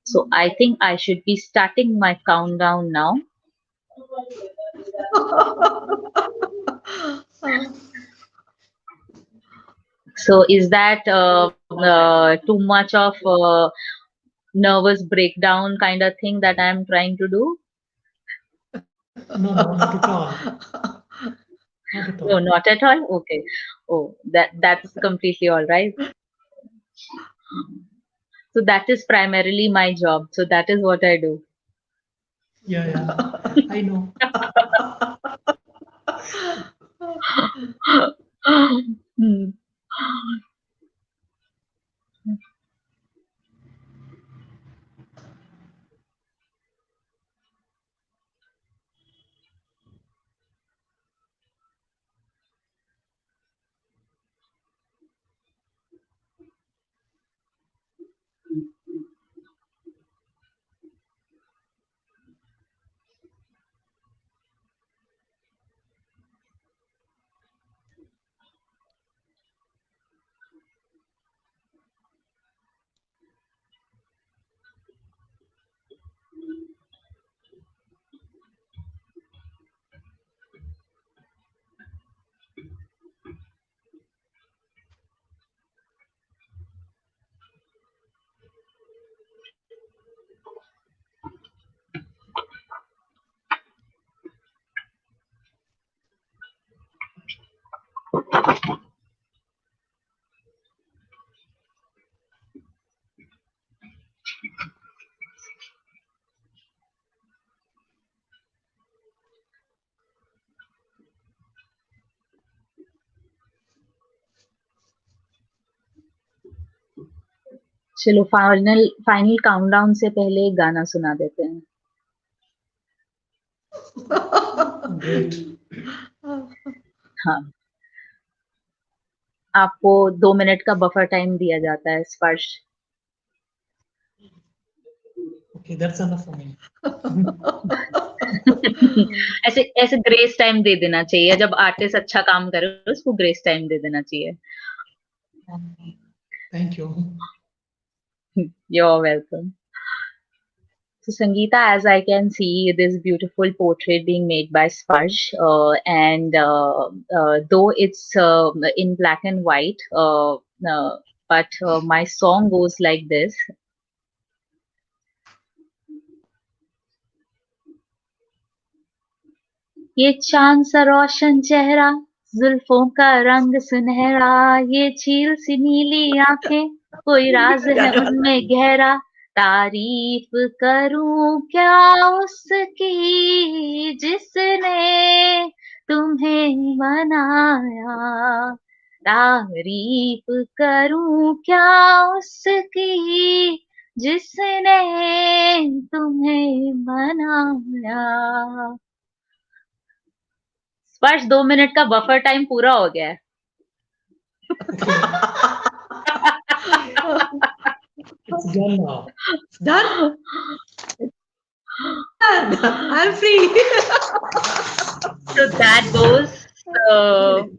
So I think I should be starting my countdown now. So is that too much of nervous breakdown kind of thing that I'm trying to do? No, not at all. Not at all. No, not at all. Okay. Oh, that's completely all right. So that is primarily my job. So that is what I do. Yeah, I know. Hmm. चलो final countdown से पहले एक गाना सुना देते हैं. हाँ, आपको 2 मिनट का बफर टाइम दिया जाता है. स्पर्श. Okay, that's enough for me. ऐसे ग्रेस टाइम दे देना चाहिए. जब आर्टिस्ट अच्छा काम करे उसको ग्रेस टाइम दे देना चाहिए. Thank you. You're welcome. So Sangeeta, as I can see this beautiful portrait being made by Sparsh, and though it's in black and white, but my song goes like this. ये चांद सा रोशन चेहरा, जुल्फों का रंग सुनहरा, ये झील सी नीली आंखें, कोई राज है उनमें गहरा. तारीफ करूं क्या उसकी जिसने तुम्हें बनाया. तारीफ करूं क्या उसकी जिसने तुम्हें बनाया. स्पर्श 2 मिनट का बफर टाइम पूरा हो गया है. It's done now. Done. I'm free. So that goes. So,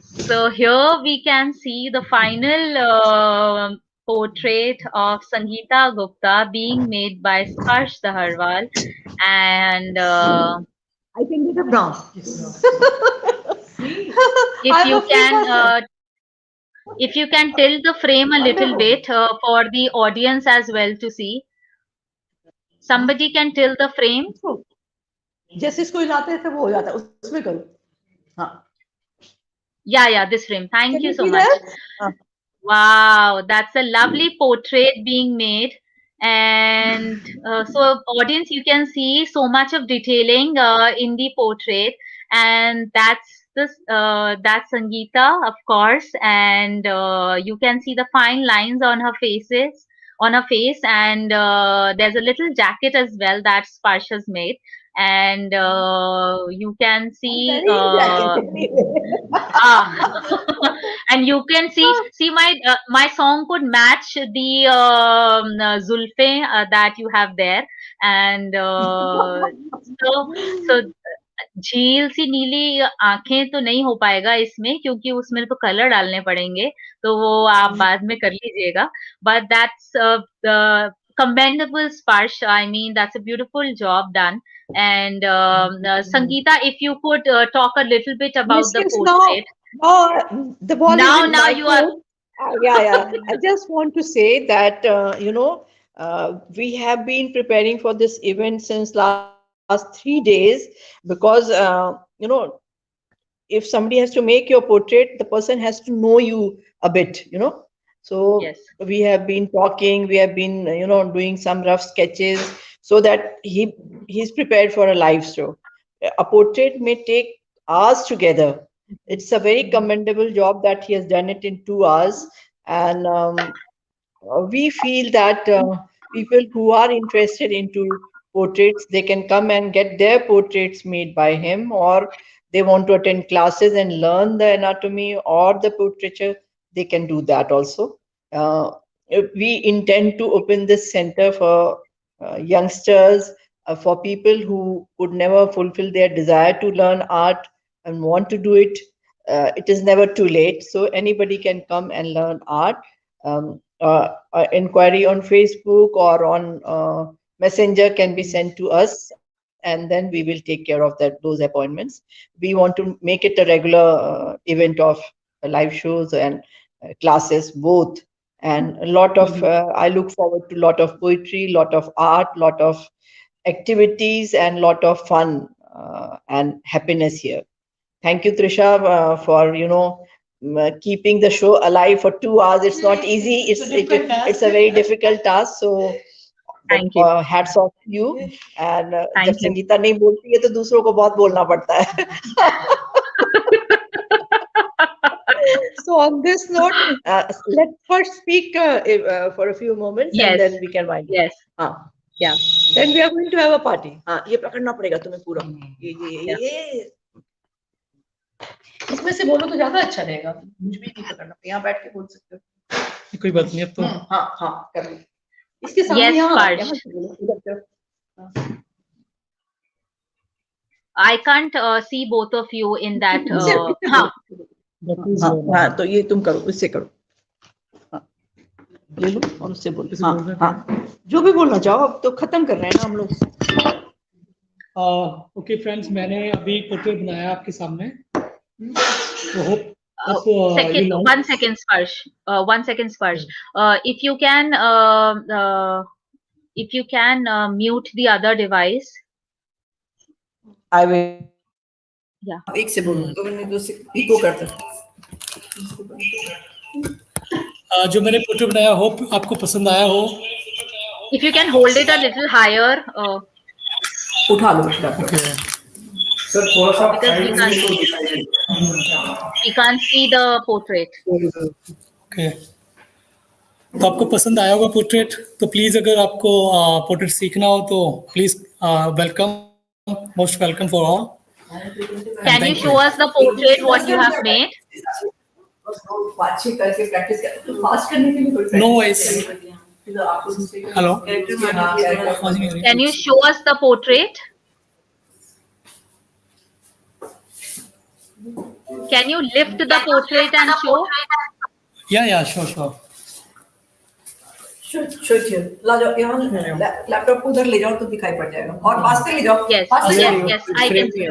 so here we can see the final portrait of Sangeeta Gupta being made by SPARSH DHAHARWAL, and I can get up now. if I'm you a free can person. if you can tilt the frame a little bit for the audience as well to see. Somebody can tilt the frame. जैसे इसको हिलाते हैं तो वो हो जाता है उसमें करो हाँ Yeah, this frame. Thank can you you so see much. that Wow, that's a lovely portrait being made. And so, audience, you can see so much of detailing in the portrait, and that's Sangeeta, of course, and you can see the fine lines on her face, and there's a little jacket as well that Sparsh has made, and you can I'm see. carrying jacket anyway. And you can see my song could match the zulfe that you have there, and so झील सी नीली आंखें तो नहीं हो पाएगा इसमें क्योंकि उसमें तो कलर डालने पड़ेंगे तो वो आप बाद में कर लीजिएगा but that's commendable Sparsh. I mean that's a beautiful job done. And Sangeeta, if you could talk a little bit about Yes, the yes. portrait. Now the ball is in Now my you are. court. Yeah. I just want to say that we have been preparing for this event since last 3 days because if somebody has to make your portrait, the person has to know you a bit. So Yes. we have been talking, we have been, doing some rough sketches so that he's prepared for a live show. A portrait may take hours together. It's a very commendable job that he has done it in 2 hours. And we feel that people who are interested into portraits, they can come and get their portraits made by him, or they want to attend classes and learn the anatomy or the portraiture, they can do that also. uh, we intend to open this center for youngsters, for people who could never fulfill their desire to learn art and want to do it. It is never too late, so anybody can come and learn art. Inquiry on Facebook or on Messenger can be sent to us, and then we will take care of those appointments. We want to make it a regular event of live shows and classes both, and a lot of I look forward to a lot of poetry, lot of art, lot of activities, and lot of fun and happiness here. Thank you, Trisha, for keeping the show alive for 2 hours. It's not easy. It's a very difficult task. So Thank you. hats off to you. And Thank जब you. Sangeeta नहीं बोलती है तो दूसरों को बहुत बोलना पड़ता है. So on this note, let's first speak for a few moments, Yes. and then we can wind up. Yes. Yeah. Then we are going to have a party. ये पकड़ना पड़ेगा तुम्हें पूरा. ये. इसमें से बोलो तो ज्यादा अच्छा रहेगा. कुछ भी नहीं पकड़ना. यहाँ बैठ के बोल सकते हो. कोई बात नहीं अब तो. हाँ कर लो. इसके सामने Yes, यहाँ Sparsh. से बोलो. इधर से. I can't see both of you in that. हाँ तो ये तुम करो, इससे करो. ले लो और उससे बोलो. हाँ जो भी बोलना चाहो. अब तो खत्म कर रहे हैं ना हम लोग. ओके फ्रेंड्स, मैंने अभी पोर्ट्रेट बनाया आपके सामने. तो hope One second, Sparsh. 1 second, Sparsh. If you can mute the other device. I will. Yeah. एक से बोलो तो मैंने दो से इको करता. जो मैंने पोर्ट्रेट बनाया, होप आपको पसंद आया हो. If you can hold it a little higher. उठा लो सर थोड़ा सा we can't see the portrait. Okay. तो आपको पसंद आया होगा पोर्ट्रेट. तो प्लीज अगर आपको पोर्ट्रेट सीखना हो तो please welcome, most welcome for all. Can you show us the portrait what you have made? No voice. Hello. Can you show us the portrait? Can you lift the portrait and show? Yeah, sure. Show ला जाओ यहाँ laptop को उधर ले जाओ तो दिखाई पड़ जाएगा और पास से ले जाओ Yes, पास से yes, जाओ yes. I can see.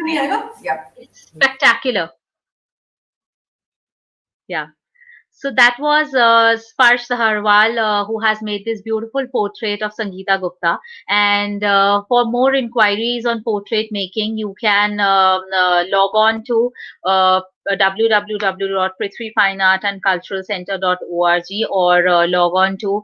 नहीं आएगा या It's spectacular. Yeah. So that was Sparsh Dhaharwal, who has made this beautiful portrait of Sangeeta Gupta. And for more inquiries on portrait making, you can log on to www.prithvifineartandculturalcenter.org or log on to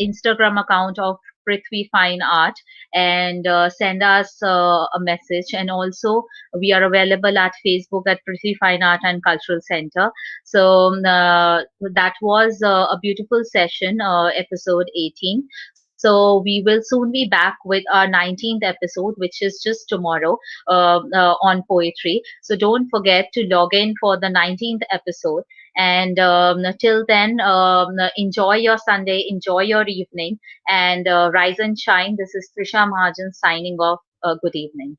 Instagram account of Prithvi Fine Art and send us a message. And also, we are available at Facebook at Prithvi Fine Art and Cultural Center. So that was a beautiful session, episode 18. So we will soon be back with our 19th episode, which is just tomorrow on poetry. So don't forget to log in for the 19th episode. And till then, enjoy your Sunday, enjoy your evening, and rise and shine. This is Trisha Mahajan signing off. Good evening.